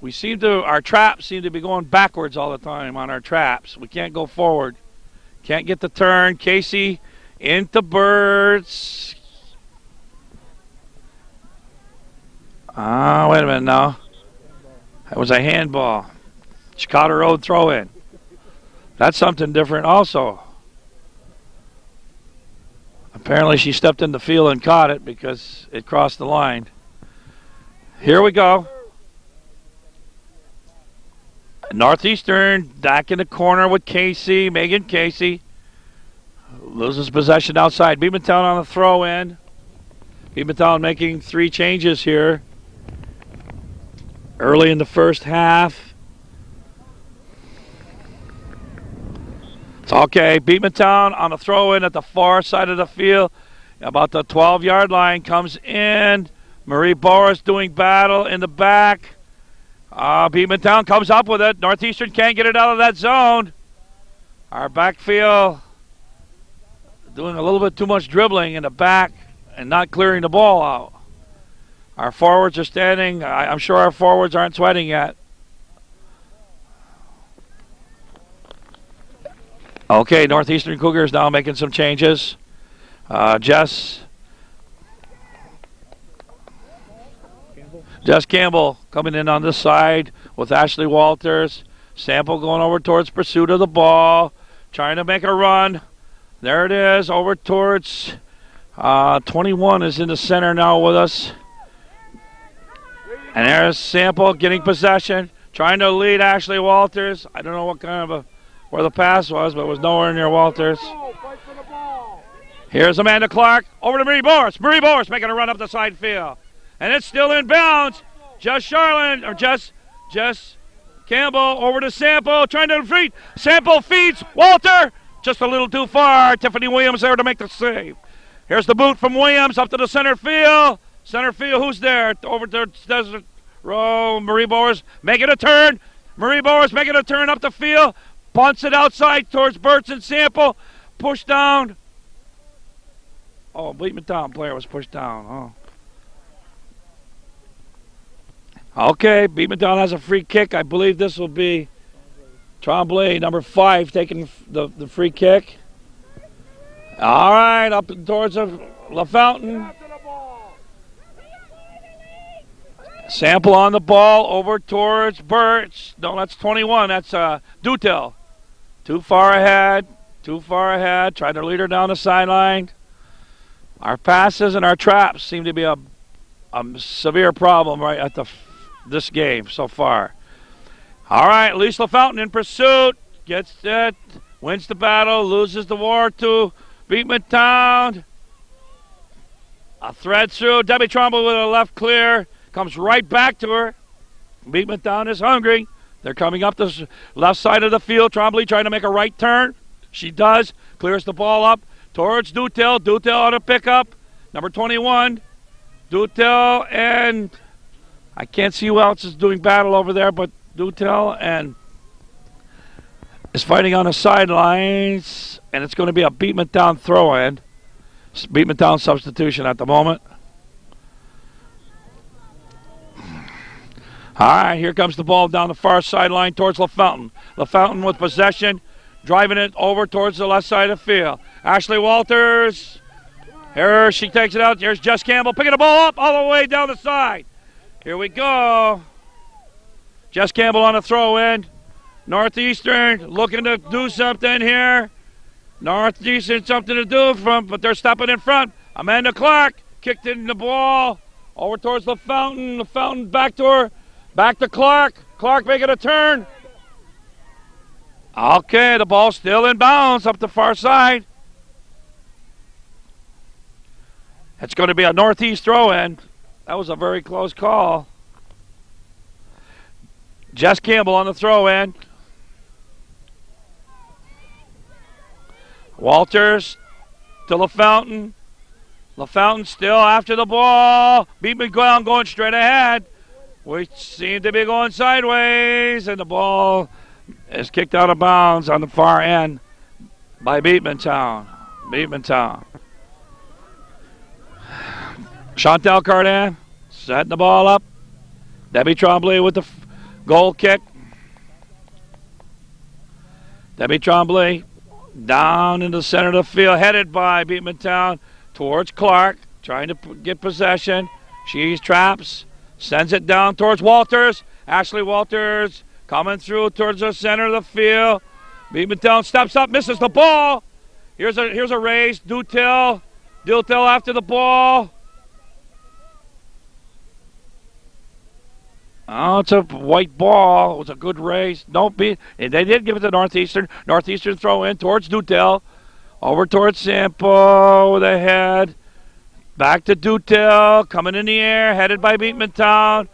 Our traps seem to be going backwards all the time on our traps. We can't go forward. Can't get the turn. Casey into Birds. Wait a minute now. That was a handball. Chicago Road throw-in. That's something different also. Apparently she stepped in the field and caught it because it crossed the line. Here we go. Northeastern back in the corner with Casey. Megan Casey loses possession outside. Beekmantown on the throw-in. Beekmantown making 3 changes here early in the first half. It's okay. Beekmantown on the throw-in at the far side of the field. About the 12-yard line comes in. Marie Boris doing battle in the back. Beekmantown comes up with it. Northeastern can't get it out of that zone. Our backfield doing a little bit too much dribbling in the back and not clearing the ball out. Our forwards are standing. I'm sure our forwards aren't sweating yet. Okay, Northeastern Cougars now making some changes. Jess Campbell coming in on this side with Ashley Walters. Sample going over towards pursuit of the ball. Trying to make a run. There it is, over towards 21 is in the center now with us. And there's Sample getting possession. Trying to lead Ashley Walters. I don't know what kind of where the pass was, but it was nowhere near Walters. Here's Amanda Clark over to Marie Boris. Marie Boris making a run up the side field. And it's still in bounds. Jess Campbell over to Sample, trying to feed. Sample feeds Walter. Just a little too far. Tiffany Williams there to make the save. Here's the boot from Williams up to the center field. Center field, who's there? Over to Desert Row. Marie Boris making a turn. Marie Boris making a turn up the field. Punts it outside towards Burt's and Sample. Pushed down. Oh, Beekmantown player was pushed down. Oh. Okay, Beekmantown has a free kick. I believe this will be Trombley, number 5, taking the free kick. All right, up towards LaFountain. Sample on the ball over towards Birch. No, that's 21. That's Dutel. Too far ahead. Trying to lead her down the sideline. Our passes and our traps seem to be a a severe problem right at this game so far. All right, Lisa LaFountain in pursuit. Gets it, wins the battle, loses the war to Beekmantown. A thread through. Debbie Trumbull with a left clear. Comes right back to her. Beekmantown is hungry. They're coming up the left side of the field. Trombley trying to make a right turn. She does. Clears the ball up towards Dutel. Dutel on a pickup. Number 21. Dutel and I can't see who else is doing battle over there, but Dutel and is fighting on the sidelines. And it's going to be a Beekmantown throw-in. Beekmantown substitution at the moment. All right, here comes the ball down the far sideline towards LaFountain. LaFountain with possession, driving it over towards the left side of the field. Ashley Walters, here she takes it out. Here's Jess Campbell picking the ball up all the way down the side. Here we go. Jess Campbell on a throw-in. Northeastern looking to do something here. Northeastern something to do but they're stopping in front. Amanda Clark kicked in the ball over towards LaFountain. LaFountain back to her. Back to Clark. Clark making a turn. Okay, the ball's still in bounds up the far side. It's going to be a Northeast throw-in. That was a very close call. Jess Campbell on the throw-in. Walters to LaFountain. LaFountain still after the ball. Beekmantown going straight ahead. We seem to be going sideways, and the ball is kicked out of bounds on the far end by Beekmantown. Beekmantown. Chantel Cardan setting the ball up. Debbie Trombley with the goal kick. Debbie Trombley down in the center of the field, headed by Beekmantown towards Clark, trying to get possession. She's traps. Sends it down towards Walters. Ashley Walters coming through towards the center of the field. Beekmantown steps up, misses the ball. Here's a race. Dutel after the ball. Oh, it's a white ball. It was a good race. They did give it to Northeastern. Northeastern throw in towards Dutel. Over towards Sampo with a head. Back to Dutel, coming in the air, headed by Beekmantown.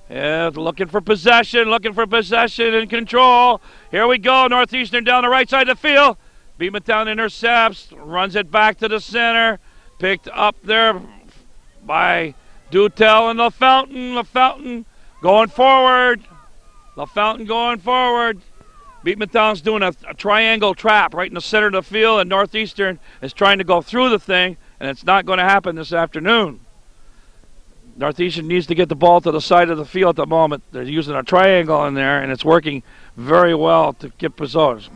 Looking for possession and control. Here we go, Northeastern down the right side of the field. Beekmantown intercepts, runs it back to the center. Picked up there by Dutel and LaFountain. LaFountain going forward. LaFountain going forward. Beekmantown's doing a triangle trap right in the center of the field, and Northeastern is trying to go through the thing. And it's not going to happen this afternoon. Northeastern needs to get the ball to the side of the field at the moment. They're using a triangle in there, and it's working very well to get possession.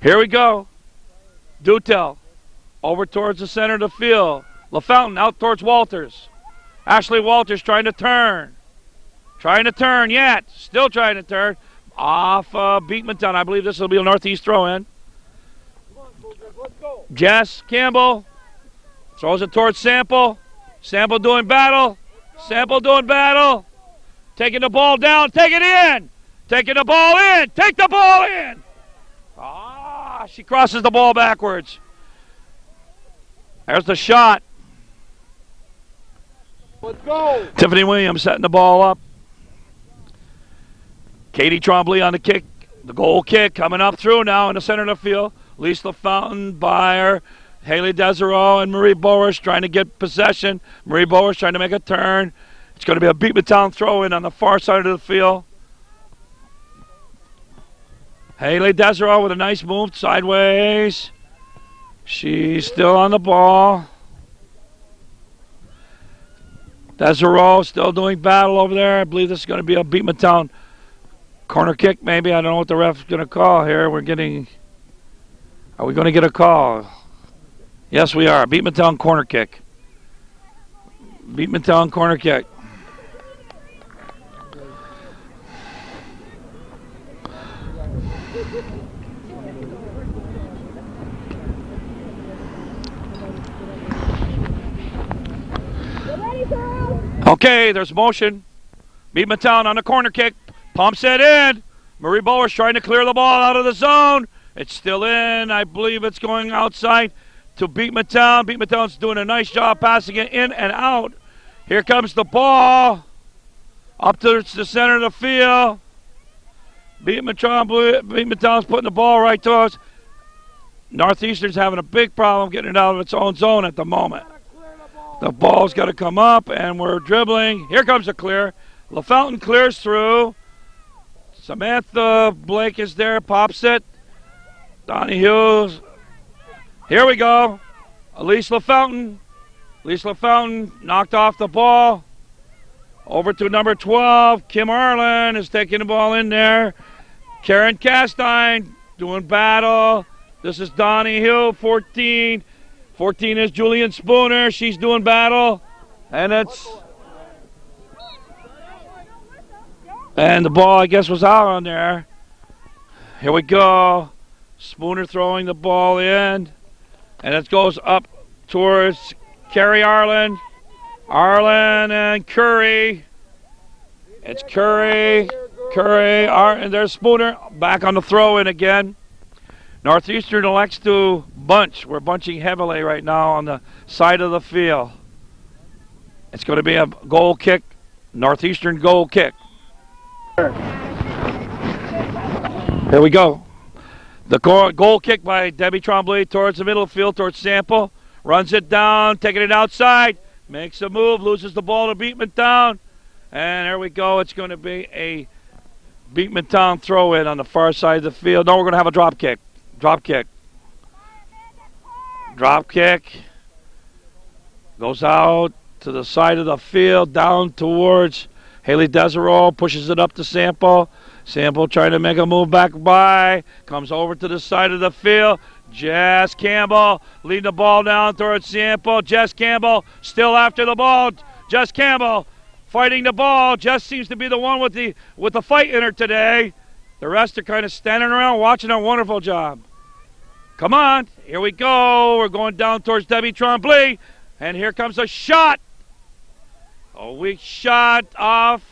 Here we go. Dutel over towards the center of the field. LaFountain out towards Walters. Ashley Walters trying to turn. Still trying to turn. Off Beekmantown. I believe this will be a Northeast throw-in. Jess Campbell. Throws it towards Sample. Sample doing battle. Taking the ball down. Take it in. Taking the ball in. Take the ball in. She crosses the ball backwards. There's the shot. Let's go. Tiffany Williams setting the ball up. Katie Trombley on the kick. The goal kick coming up through now in the center of the field. Lisa LaFountain, Byer, Haley Desereau, and Marie Bowers trying to get possession. Marie Bowers trying to make a turn. It's going to be a Beekmantown throw-in on the far side of the field. Haley Desereau with a nice move sideways. She's still on the ball. Desereau still doing battle over there. I believe this is going to be a Beekmantown corner kick maybe. I don't know what the ref's going to call here. Are we going to get a call? Yes, we are. Beekmantown corner kick. Beekmantown corner kick. Ready, girls? Okay, there's motion. Beekmantown on the corner kick. Pumps it in. Marie Bowers trying to clear the ball out of the zone. It's still in. I believe it's going outside to Beekmantown. Beekmantown's doing a nice job passing it in and out. Here comes the ball. Up to the center of the field. Beekmantown's putting the ball right to us. Northeastern's having a big problem getting it out of its own zone at the moment. The ball's got to come up, and we're dribbling. Here comes a clear. LaFountain clears through. Samantha Blake is there, pops it. Donnie Hughes. Here we go. Elise LaFountain. Elise LaFountain knocked off the ball. Over to number 12. Kim Arlen is taking the ball in there. Karen Castine doing battle. This is Donnie Hill, 14. 14 is Julian Spooner. She's doing battle. And the ball, I guess, was out on there. Here we go. Spooner throwing the ball in. And it goes up towards Carrie Arlen. Arlen and Curry. It's Curry. And there's Spooner back on the throw in again. Northeastern elects to bunch. We're bunching heavily right now on the side of the field. It's going to be a goal kick. Northeastern goal kick. Here we go. The goal kick by Debbie Tremblay towards the middle field, towards Sample. Runs it down, taking it outside. Makes a move, loses the ball to Beekmantown. And there we go. It's going to be a Beekmantown throw-in on the far side of the field. No, we're going to have a drop kick. Drop kick. Drop kick. Goes out to the side of the field, down towards Haley Desereau. Pushes it up to Sample. Sample trying to make a move back by. Comes over to the side of the field. Jess Campbell leading the ball down towards Sample. Jess Campbell still after the ball. Jess Campbell fighting the ball. Jess seems to be the one with the fight in her today. The rest are kind of standing around watching a wonderful job. Come on. Here we go. We're going down towards Debbie Tremblay. And here comes a shot. A weak shot off.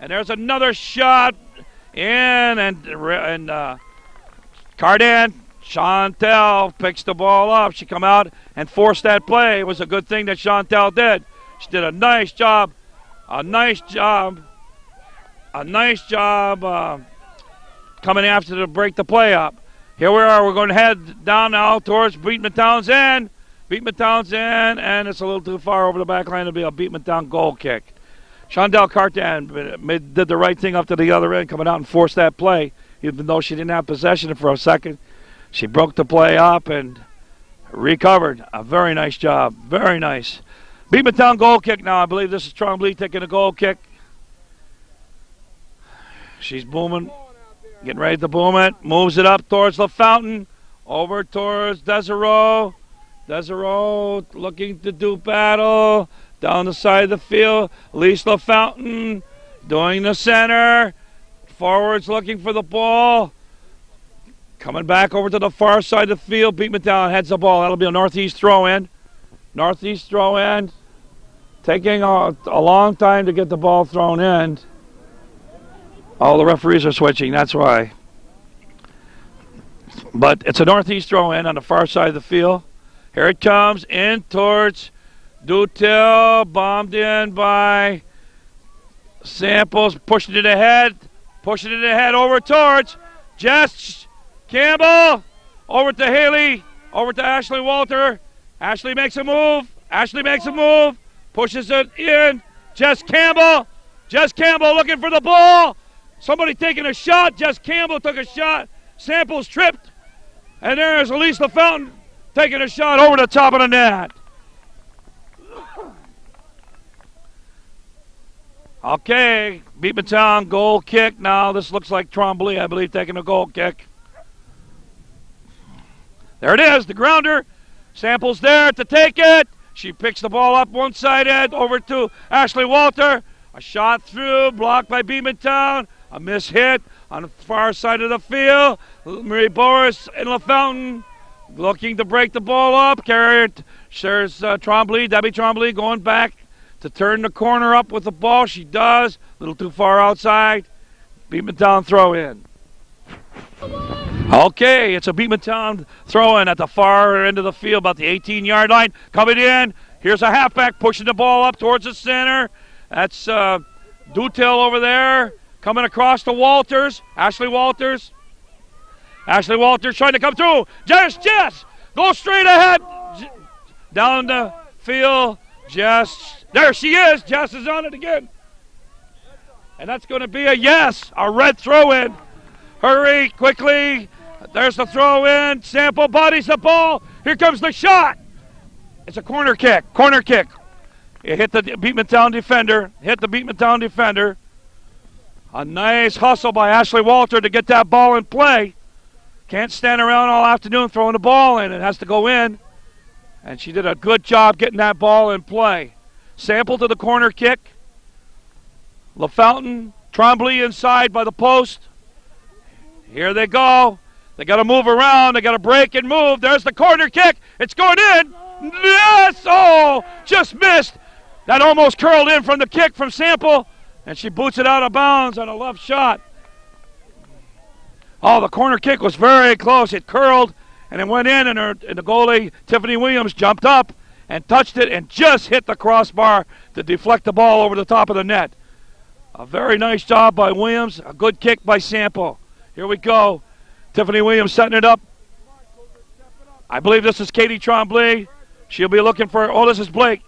And there's another shot in. And Cardan, Chantel picks the ball up. She come out and forced that play. It was a good thing that Chantel did. She did a nice job. Coming after to break the play up. Here we are. We're going to head down now towards Beekmantown's end. Beekmantown's end, and it's a little too far over the back line to be a Beekmantown goal kick. Shondell Cartan did the right thing up to the other end, coming out and forced that play. Even though she didn't have possession for a second, she broke the play up and recovered. A very nice job. Very nice. Beekmantown goal kick now. I believe this is Tremblay taking a goal kick. She's booming. Getting ready to boom it. Moves it up towards LaFountain. Over towards Desereau. Desereau looking to do battle. Down the side of the field. Elise LaFountain doing the center. Forwards looking for the ball. Coming back over to the far side of the field. Beekmantown heads the ball. That'll be a northeast throw-in. Northeast throw-in. Taking a long time to get the ball thrown in. All the referees are switching, that's why. But it's a northeast throw-in on the far side of the field. Here it comes in towards Dutil. Bombed in by Samples. Pushing it ahead. Pushing it ahead over towards Jess Campbell. Over to Haley. Over to Ashley Walter. Ashley makes a move. Ashley makes a move. Pushes it in. Jess Campbell. Jess Campbell looking for the ball. Somebody taking a shot. Jess Campbell took a shot. Samples tripped. And there's Elise LaFountain taking a shot over the top of the net. Okay, Beekmantown goal kick now. This looks like Tremblay, I believe, taking a goal kick. There it is, the grounder. Samples there to take it. She picks the ball up one-sided over to Ashley Walter. A shot through, blocked by Beekmantown. A miss hit on the far side of the field. Marie Boris and LaFountain looking to break the ball up. Carry it. There's Tremblay, Debbie Tremblay going back to turn the corner up with the ball. She does. A little too far outside. Beekmantown throw in. Okay, it's a Beekmantown throw in at the far end of the field, about the 18-yard line. Coming in. Here's a halfback pushing the ball up towards the center. That's Dutil over there. Coming across to Walters. Ashley Walters. Ashley Walters trying to come through. Jess. Go straight ahead. Down the field. Jess. There she is. Jess is on it again. And that's going to be a yes. A red throw in. Hurry, quickly. There's the throw in. Sample bodies the ball. Here comes the shot. It's a corner kick. Corner kick. It hit the Beekmantown defender. A nice hustle by Ashley Walter to get that ball in play. Can't stand around all afternoon throwing the ball in. It has to go in. And she did a good job getting that ball in play. Sample to the corner kick. LaFountain, Trombley inside by the post. Here they go. They got to move around. They got to break and move. There's the corner kick. It's going in. Yes! Oh, just missed. That almost curled in from the kick from Sample. And she boots it out of bounds on a left shot. Oh, the corner kick was very close. It curled, and it went in, and the goalie, Tiffany Williams, jumped up and touched it and just hit the crossbar to deflect the ball over the top of the net. A very nice job by Williams. A good kick by Sample. Here we go. Tiffany Williams setting it up. I believe this is Katie Trombley. She'll be looking for, this is Blake.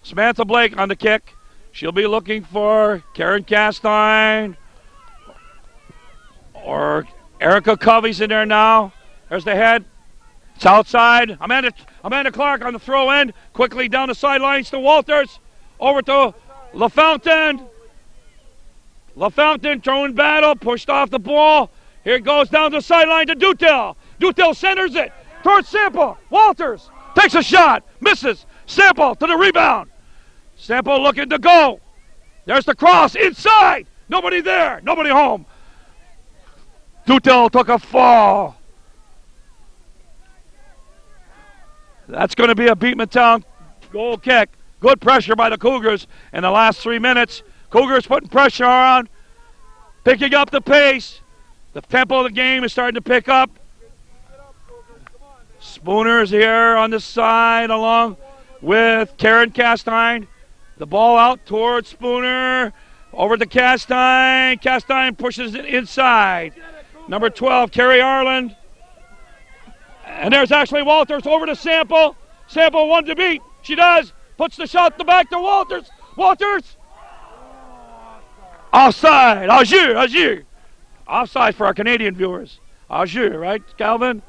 Samantha Blake on the kick. She'll be looking for Karen Castine or Erica Covey's in there now. There's the head. It's outside. Amanda Clark on the throw in. Quickly down the sidelines to Walters. Over to LaFountain. LaFountain throwing battle. Pushed off the ball. Here it goes down the sideline to Dutil. Dutil centers it towards Sample. Walters takes a shot. Misses. Sample to the rebound. Sample looking to go. There's the cross inside. Nobody there. Nobody home. Dutil took a fall. That's going to be a Beekmantown goal kick. Good pressure by the Cougars in the last 3 minutes. Cougars putting pressure on, picking up the pace. The tempo of the game is starting to pick up. Spooner's here on the side along with Karen Castine. The ball out towards Spooner. Over to Castine. Castine pushes it inside. Number 12, Carrie Arland. And there's Ashley Walters over to Sample. Sample one to beat. She does. Puts the shot the back to Walters. Walters. Offside. Ajou. Offside for our Canadian viewers. Ajou, right, Calvin?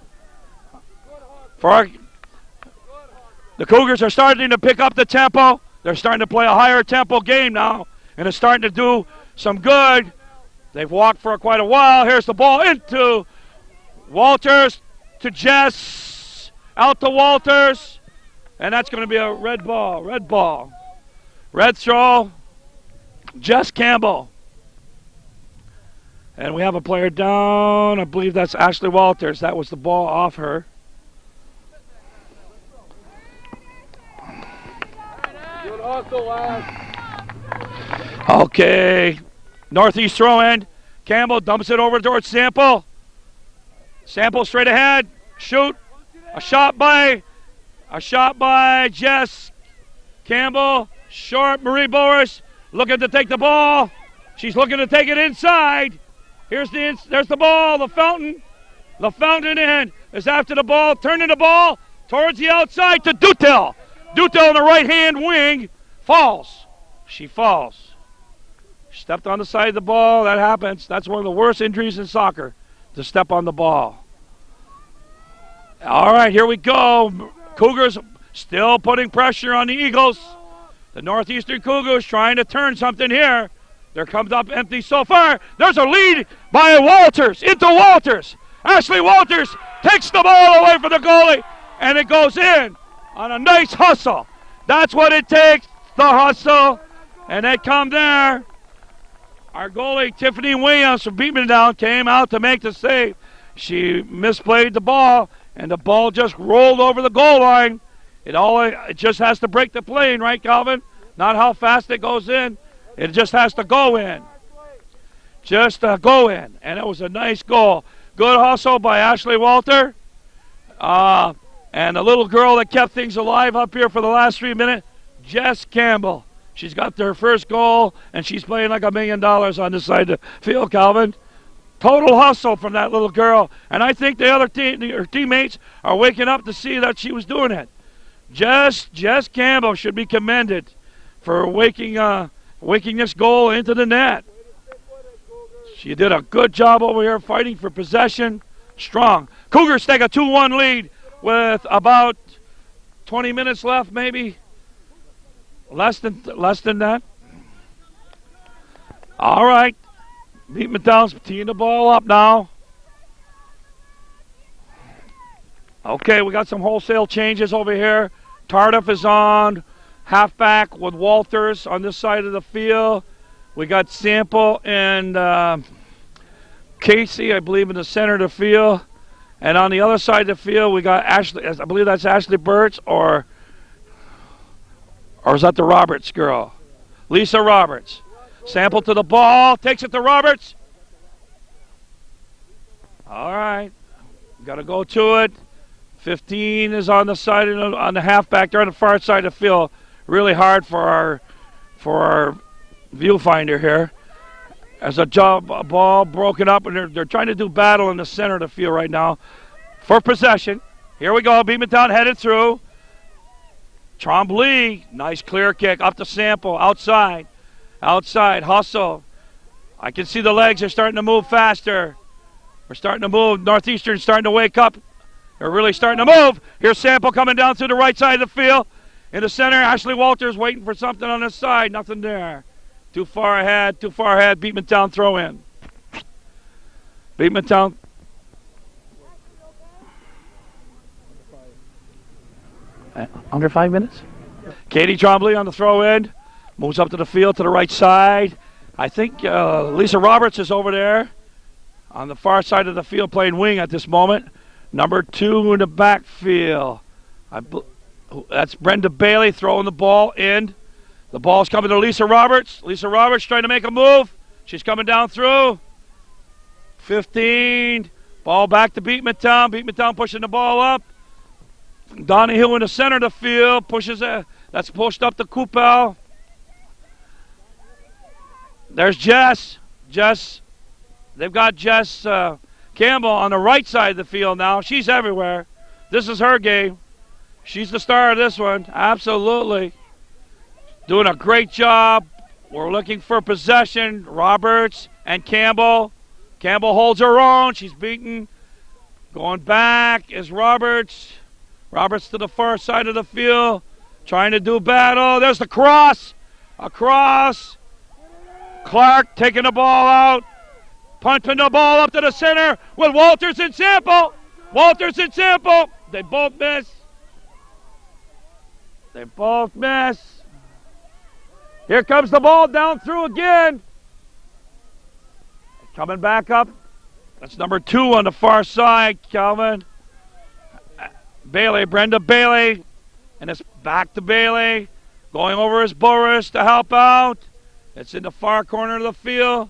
The Cougars are starting to pick up the tempo. They're starting to play a higher tempo game now, and it's starting to do some good. They've walked for quite a while. Here's the ball into Walters to Jess. Out to Walters. And that's going to be a red ball. Red throw. Jess Campbell. And we have a player down. I believe that's Ashley Walters. That was the ball off her. Okay. Northeast throw in. Campbell dumps it over towards Sample. Sample straight ahead. Shoot. A shot by Jess Campbell. Short. Marie Boris looking to take the ball. She's looking to take it inside. There's the ball. LaFountain in is after the ball, turning the ball towards the outside to Dutil. Dutil in the right-hand wing falls. She falls. Stepped on the side of the ball. That happens. That's one of the worst injuries in soccer, to step on the ball. All right, here we go. Cougars still putting pressure on the Eagles. The Northeastern Cougars trying to turn something here. There comes up empty so far. There's a lead by Walters, into Walters. Ashley Walters takes the ball away from the goalie, and it goes in on a nice hustle. That's what it takes, the hustle. And they come there. Our goalie, Tiffany Williams from Beekmantown, came out to make the save. She misplayed the ball, and the ball just rolled over the goal line. It just has to break the plane, right, Calvin? not how fast it goes in. It just has to go in. Just go in. And it was a nice goal. Good hustle by Ashley Walter. And the little girl that kept things alive up here for the last 3 minutes, Jess Campbell. She's got their first goal, and she's playing like $1 million on this side of the field, Calvin. Total hustle from that little girl. And I think the other her teammates are waking up to see that she was doing it. Jess Campbell should be commended for waking this goal into the net. She did a good job over here fighting for possession. Strong. Cougars take a 2-1 lead with about 20 minutes left, maybe. Less than that. All right. Beekmantown's teeing the ball up now. Okay, we got some wholesale changes over here. Tardif is on halfback with Walters on this side of the field. We got Sample and Casey, I believe, in the center of the field. And on the other side of the field, we got Ashley. I believe that's Ashley Burtz, or is that the Roberts girl? Lisa Roberts. Sample to the ball, takes it to Roberts. All right, got to go to it. 15 is on the side on the halfback there on the far side of the field. Really hard for our viewfinder here. As a ball broken up, and they're trying to do battle in the center of the field right now for possession. Here we go. Beekmantown headed through. Trombley, nice clear kick up to Sample, outside, hustle. I can see the legs are starting to move faster. We're starting to move. Northeastern's starting to wake up. They're really starting to move. Here's Sample coming down through the right side of the field. In the center, Ashley Walters waiting for something on this side. Nothing there. Too far ahead. Beekmantown throw in. Beekmantown. Under 5 minutes? Katie Trombley on the throw in. Moves up to the field to the right side. I think Lisa Roberts is over there on the far side of the field playing wing at this moment. Number 2 in the backfield. That's Brenda Bailey throwing the ball in. The ball's coming to Lisa Roberts. Lisa Roberts trying to make a move. She's coming down through. 15. Ball back to Beekmantown. Beekmantown pushing the ball up. Donahue in the center of the field. Pushes it. That's pushed up to Coupel. There's Jess. They've got Jess Campbell on the right side of the field now. She's everywhere. This is her game. She's the star of this one. Absolutely. Doing a great job. We're looking for possession. Roberts and Campbell. Campbell holds her own. She's beaten. Going back is Roberts. Roberts to the far side of the field. Trying to do battle. There's the cross. Across. Clark taking the ball out. Punching the ball up to the center with Walters and Sample. They both miss. Here comes the ball down through again. Coming back up. That's number 2 on the far side, Calvin. Bailey, Brenda Bailey. And it's back to Bailey. Going over is Boris to help out. It's in the far corner of the field.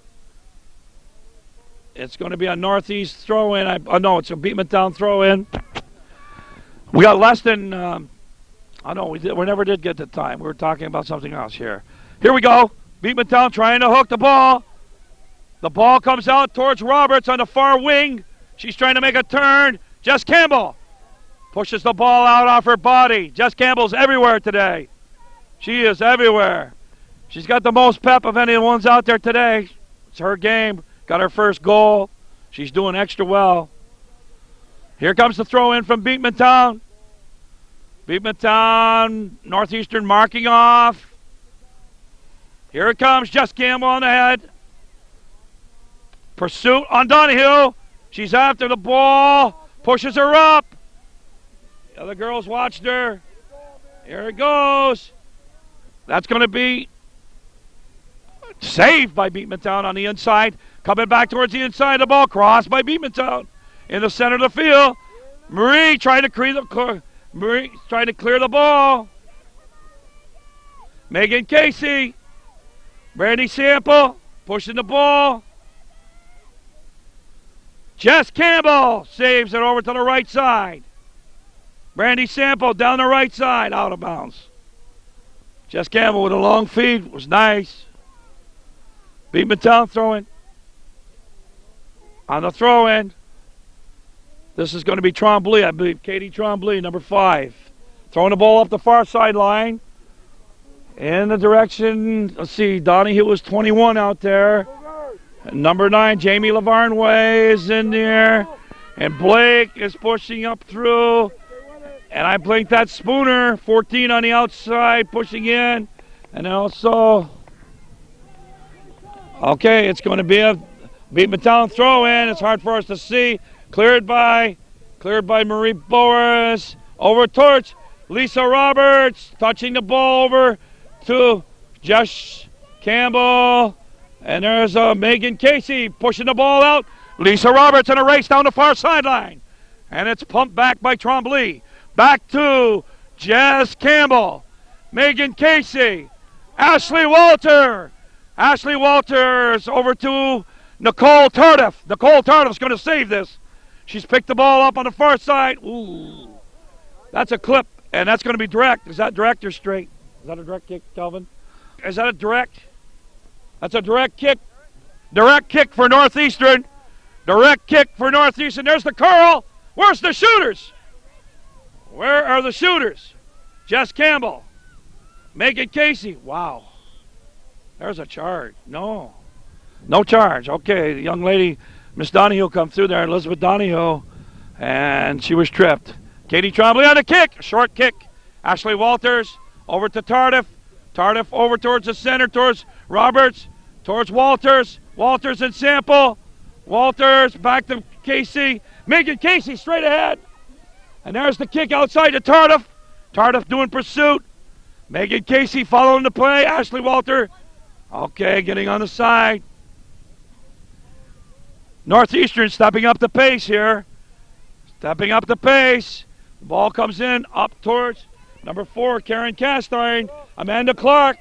It's going to be a Northeast throw-in. No, it's a Beekmantown throw-in. We got less than... we never did get the time. We were talking about something else here. Here we go. Beekmantown trying to hook the ball. The ball comes out towards Roberts on the far wing. She's trying to make a turn. Jess Campbell pushes the ball out off her body. Jess Campbell's everywhere today. She is everywhere. She's got the most pep of anyone's out there today. It's her game. Got her first goal. She's doing extra well. Here comes the throw in from Beekmantown. Beekmantown, Northeastern marking off. Here it comes, Jess Campbell on the head. Pursuit on Donahue. She's after the ball. Pushes her up. The other girls watched her. Here it goes. That's going to be saved by Beekmantown on the inside. Coming back towards the inside of the ball. Crossed by Beekmantown in the center of the field. Marie trying to clear the ball. Megan Casey. Brandy Sample pushing the ball. Jess Campbell saves it over to the right side. Brandy Sample down the right side, out of bounds. Jess Campbell with a long feed was nice. Beekmantown throwing. On the throw-in. This is going to be Trombley, I believe. Katie Trombley, number 5. Throwing the ball up the far sideline. In the direction, let's see, Donahue was 21 out there. Number 9, Jamie Lavarnway is in there. And Blake is pushing up through. And I think that's Spooner, 14 on the outside, pushing in. And also, okay, it's going to be a Beekmantown throw-in. It's hard for us to see. Cleared by Marie Boris. Over towards Lisa Roberts, touching the ball over to Josh Campbell. And there's Megan Casey pushing the ball out. Lisa Roberts in a race down the far sideline. And it's pumped back by Trombley. Back to Jess Campbell. Megan Casey. Ashley Walter. Ashley Walters over to Nicole Tardif. Nicole Tardif's going to save this. She's picked the ball up on the far side. Ooh. That's a clip, and that's going to be direct. Is that direct or straight? Is that a direct kick, Calvin? Is that a direct? That's a direct kick. Direct kick for Northeastern. Direct kick for Northeastern. There's the curl. Where's the shooters? Where are the shooters? Jess Campbell. Megan Casey. Wow. There's a charge. No. No charge. Okay, the young lady, Miss Donahue, come through there, Elizabeth Donahue, and she was tripped. Katie Trombley on a kick. Short kick. Ashley Walters over to Tardif. Tardif over towards the center, towards Roberts, towards Walters. Walters and Sample. Walters back to Casey. Megan Casey straight ahead. And there's the kick outside to Tardif. Tardif doing pursuit. Megan Casey following the play. Ashley Walter. Okay, getting on the side. Northeastern stepping up the pace here. Stepping up the pace. The ball comes in up towards number 4, Karen Castine. Amanda Clark.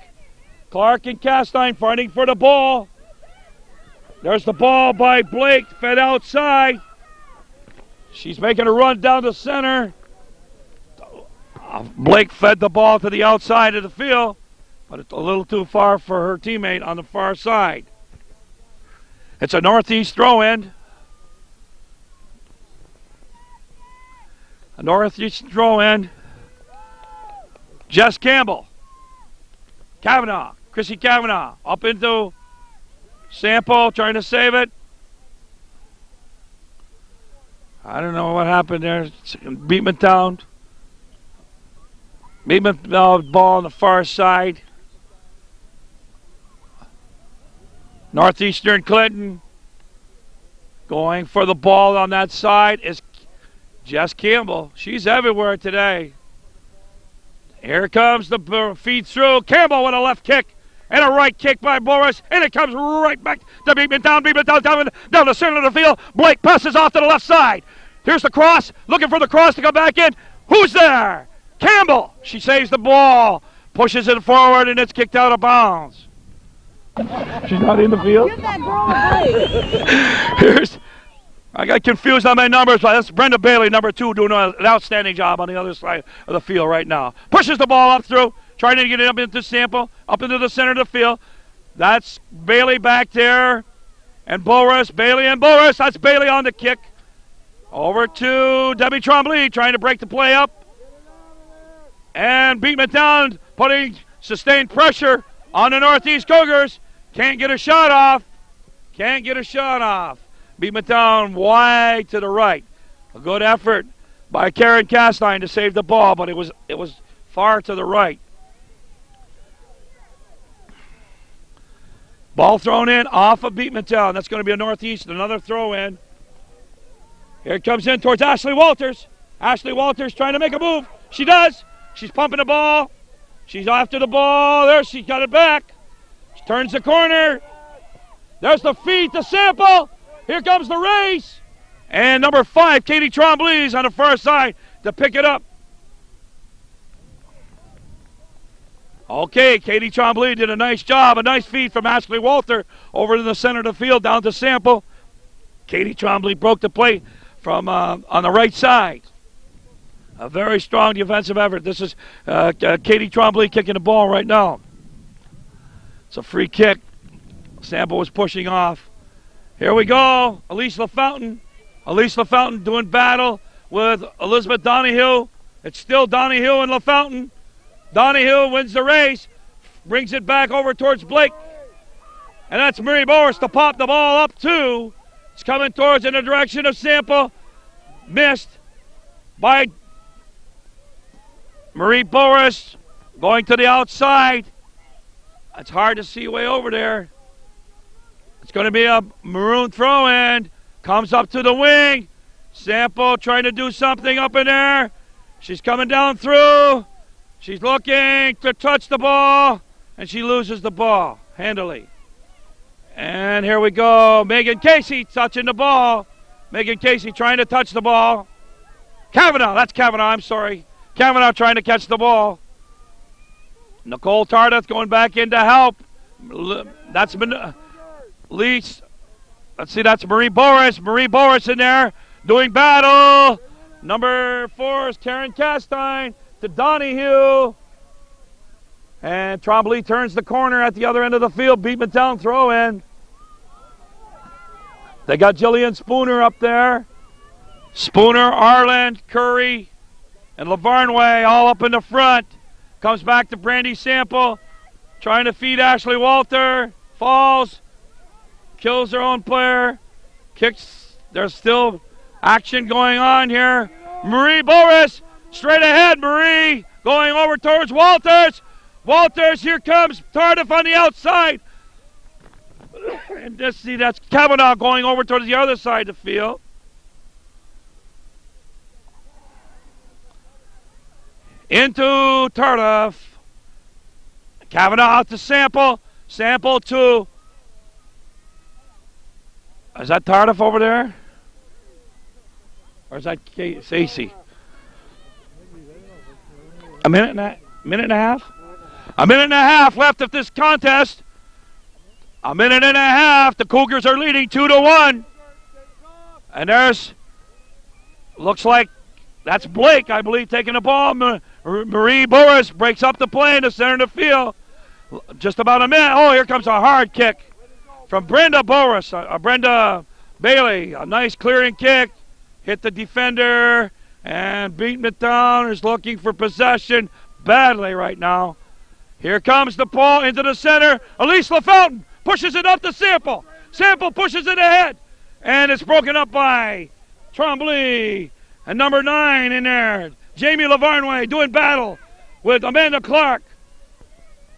Clark and Castine fighting for the ball. There's the ball by Blake, fed outside. She's making a run down the center. Blake fed the ball to the outside of the field, but it's a little too far for her teammate on the far side. It's a Northeast throw-in. A Northeast throw-in. Jess Campbell. Kavanaugh. Chrissy Kavanaugh. Up into Sample, trying to save it. I don't know what happened there. Beekmantown. Beekmantown ball on the far side. Northeastern Clinton going for the ball on that side is Jess Campbell. She's everywhere today. Here comes the feed through. Campbell with a left kick and a right kick by Boris, and it comes right back to Beekmantown. Beekmantown down the center of the field. Blake passes off to the left side. Here's the cross, looking for the cross to come back in. Who's there? Campbell. She saves the ball, pushes it forward, and it's kicked out of bounds. She's not in the field. Give that girl a break. I got confused on my numbers, but that's Brenda Bailey, number 2, doing an outstanding job on the other side of the field right now. Pushes the ball up through, trying to get it up into Sample, up into the center of the field. That's Bailey back there, and Boris, Bailey and Boris. That's Bailey on the kick. Over to Debbie Trombley, trying to break the play up. And Beekmantown putting sustained pressure on the Northeast Cougars. Can't get a shot off. Can't get a shot off. Beekmantown wide to the right. A good effort by Karen Castine to save the ball, but it was far to the right. Ball thrown in off of Beekmantown. That's going to be a Northeast, another throw in. Here it comes in towards Ashley Walters. Ashley Walters trying to make a move. She does. She's pumping the ball. She's after the ball. There, she got it back. She turns the corner. There's the feed to Sample. Here comes the race. And number 5, Katie Trombley's on the far side to pick it up. Okay, Katie Trombley did a nice job. A nice feed from Ashley Walter over to the center of the field, down to Sample. Katie Trombley broke the play from on the right side. A very strong defensive effort. This is Katie Trombley kicking the ball right now. It's a free kick. Sample was pushing off. Here we go. Elise LaFountain. Elise LaFountain doing battle with Elizabeth Donahue. It's still Donahue and LaFountain. Donahue wins the race, brings it back over towards Blake. And that's Marie Boris to pop the ball up to. It's coming towards in the direction of Sample. Missed by Marie Boris. Going to the outside. It's hard to see way over there. It's going to be a maroon throw-in. Comes up to the wing. Sample trying to do something up in there. She's coming down through. She's looking to touch the ball, and she loses the ball handily. And here we go. Megan Casey touching the ball. Megan Casey trying to touch the ball. Kavanaugh, that's Kavanaugh, I'm sorry. Kavanaugh trying to catch the ball. Nicole Tardif going back in to help. That's been Leach. Let's see, that's Marie Boris. Marie Boris in there doing battle. Number 4 is Karen Castine to Donahue. And Trombley turns the corner at the other end of the field. Beekmantown throw in. They got Jillian Spooner up there. Spooner, Arland, Curry, and Lavarnway all up in the front. Comes back to Brandy Sample. Trying to feed Ashley Walter. Falls. Kills their own player. Kicks. There's still action going on here. Marie Boris. Straight ahead, Marie. Going over towards Walters. Walters, here comes Tardif on the outside. And just see, that's Kavanaugh going over towards the other side of the field. Into Tardif. Kavanaugh out to Sample. Sample to... Is that Tardif over there? Or is that Stacey? A minute and a half? A minute and a half left of this contest. A minute and a half. The Cougars are leading 2-1. And there's, looks like that's Blake, I believe, taking the ball. Marie Boris breaks up the play in the center of the field. Just about a minute. Oh, here comes a hard kick from Brenda Boris, Brenda Bailey. A nice clearing kick. Hit the defender. And Beekmantown is looking for possession badly right now. Here comes the ball into the center. Elise LaFountain pushes it up to Sample. Sample pushes it ahead. And it's broken up by Trombley. And number 9 in there. Jamie Lavarnway doing battle with Amanda Clark.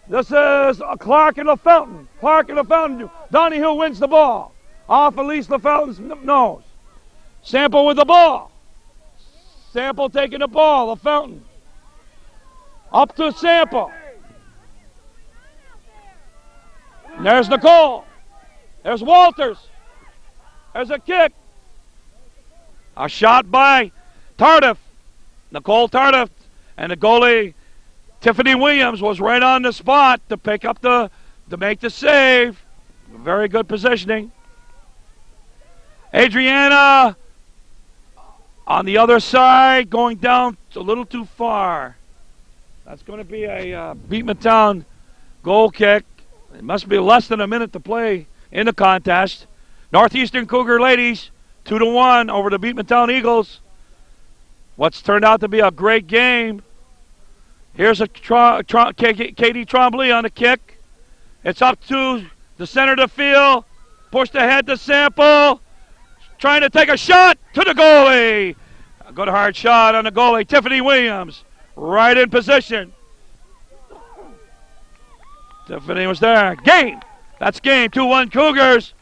This is Clark and LaFountain. Clark and LaFountain. Donahue wins the ball. Off Elise LaFountain's nose. Sample with the ball. Sample taking the ball, LaFountain. Up to Sample. And there's Nicole. There's Walters. There's a kick. A shot by Tardif. Nicole Tardif. And the goalie, Tiffany Williams, was right on the spot to pick up to make the save. Very good positioning. Adriana on the other side, going down a little too far. That's going to be a Beekmantown goal kick. It must be less than a minute to play in the contest. Northeastern Cougar ladies, 2-1 over the Beekmantown Eagles. What's turned out to be a great game. Here's a Katie Trombley on the kick. It's up to the center of the field. Pushed ahead to Sample. Trying to take a shot to the goalie. A good hard shot on the goalie, Tiffany Williams. Right in position. Tiffany was there. Game. That's game. 2-1 Cougars.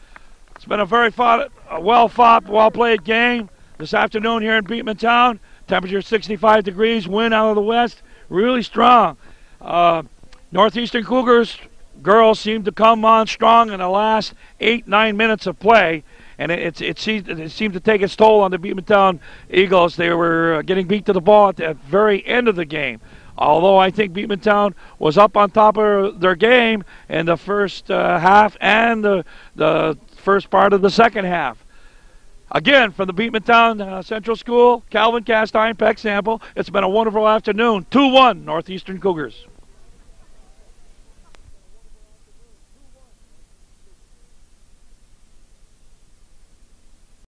It's been a very well-fought, well-played game this afternoon here in Beekmantown. Temperature 65 degrees. Wind out of the west. Really strong. Northeastern Cougars girls seem to come on strong in the last 8-9 minutes of play. And it seemed to take its toll on the Beekmantown Eagles. They were getting beat to the ball at the very end of the game. although I think Beekmantown was up on top of their game in the first half and the first part of the second half. Again, from the Beekmantown Central School, Calvin Castine, Peck Sample, it's been a wonderful afternoon. 2-1 Northeastern Cougars.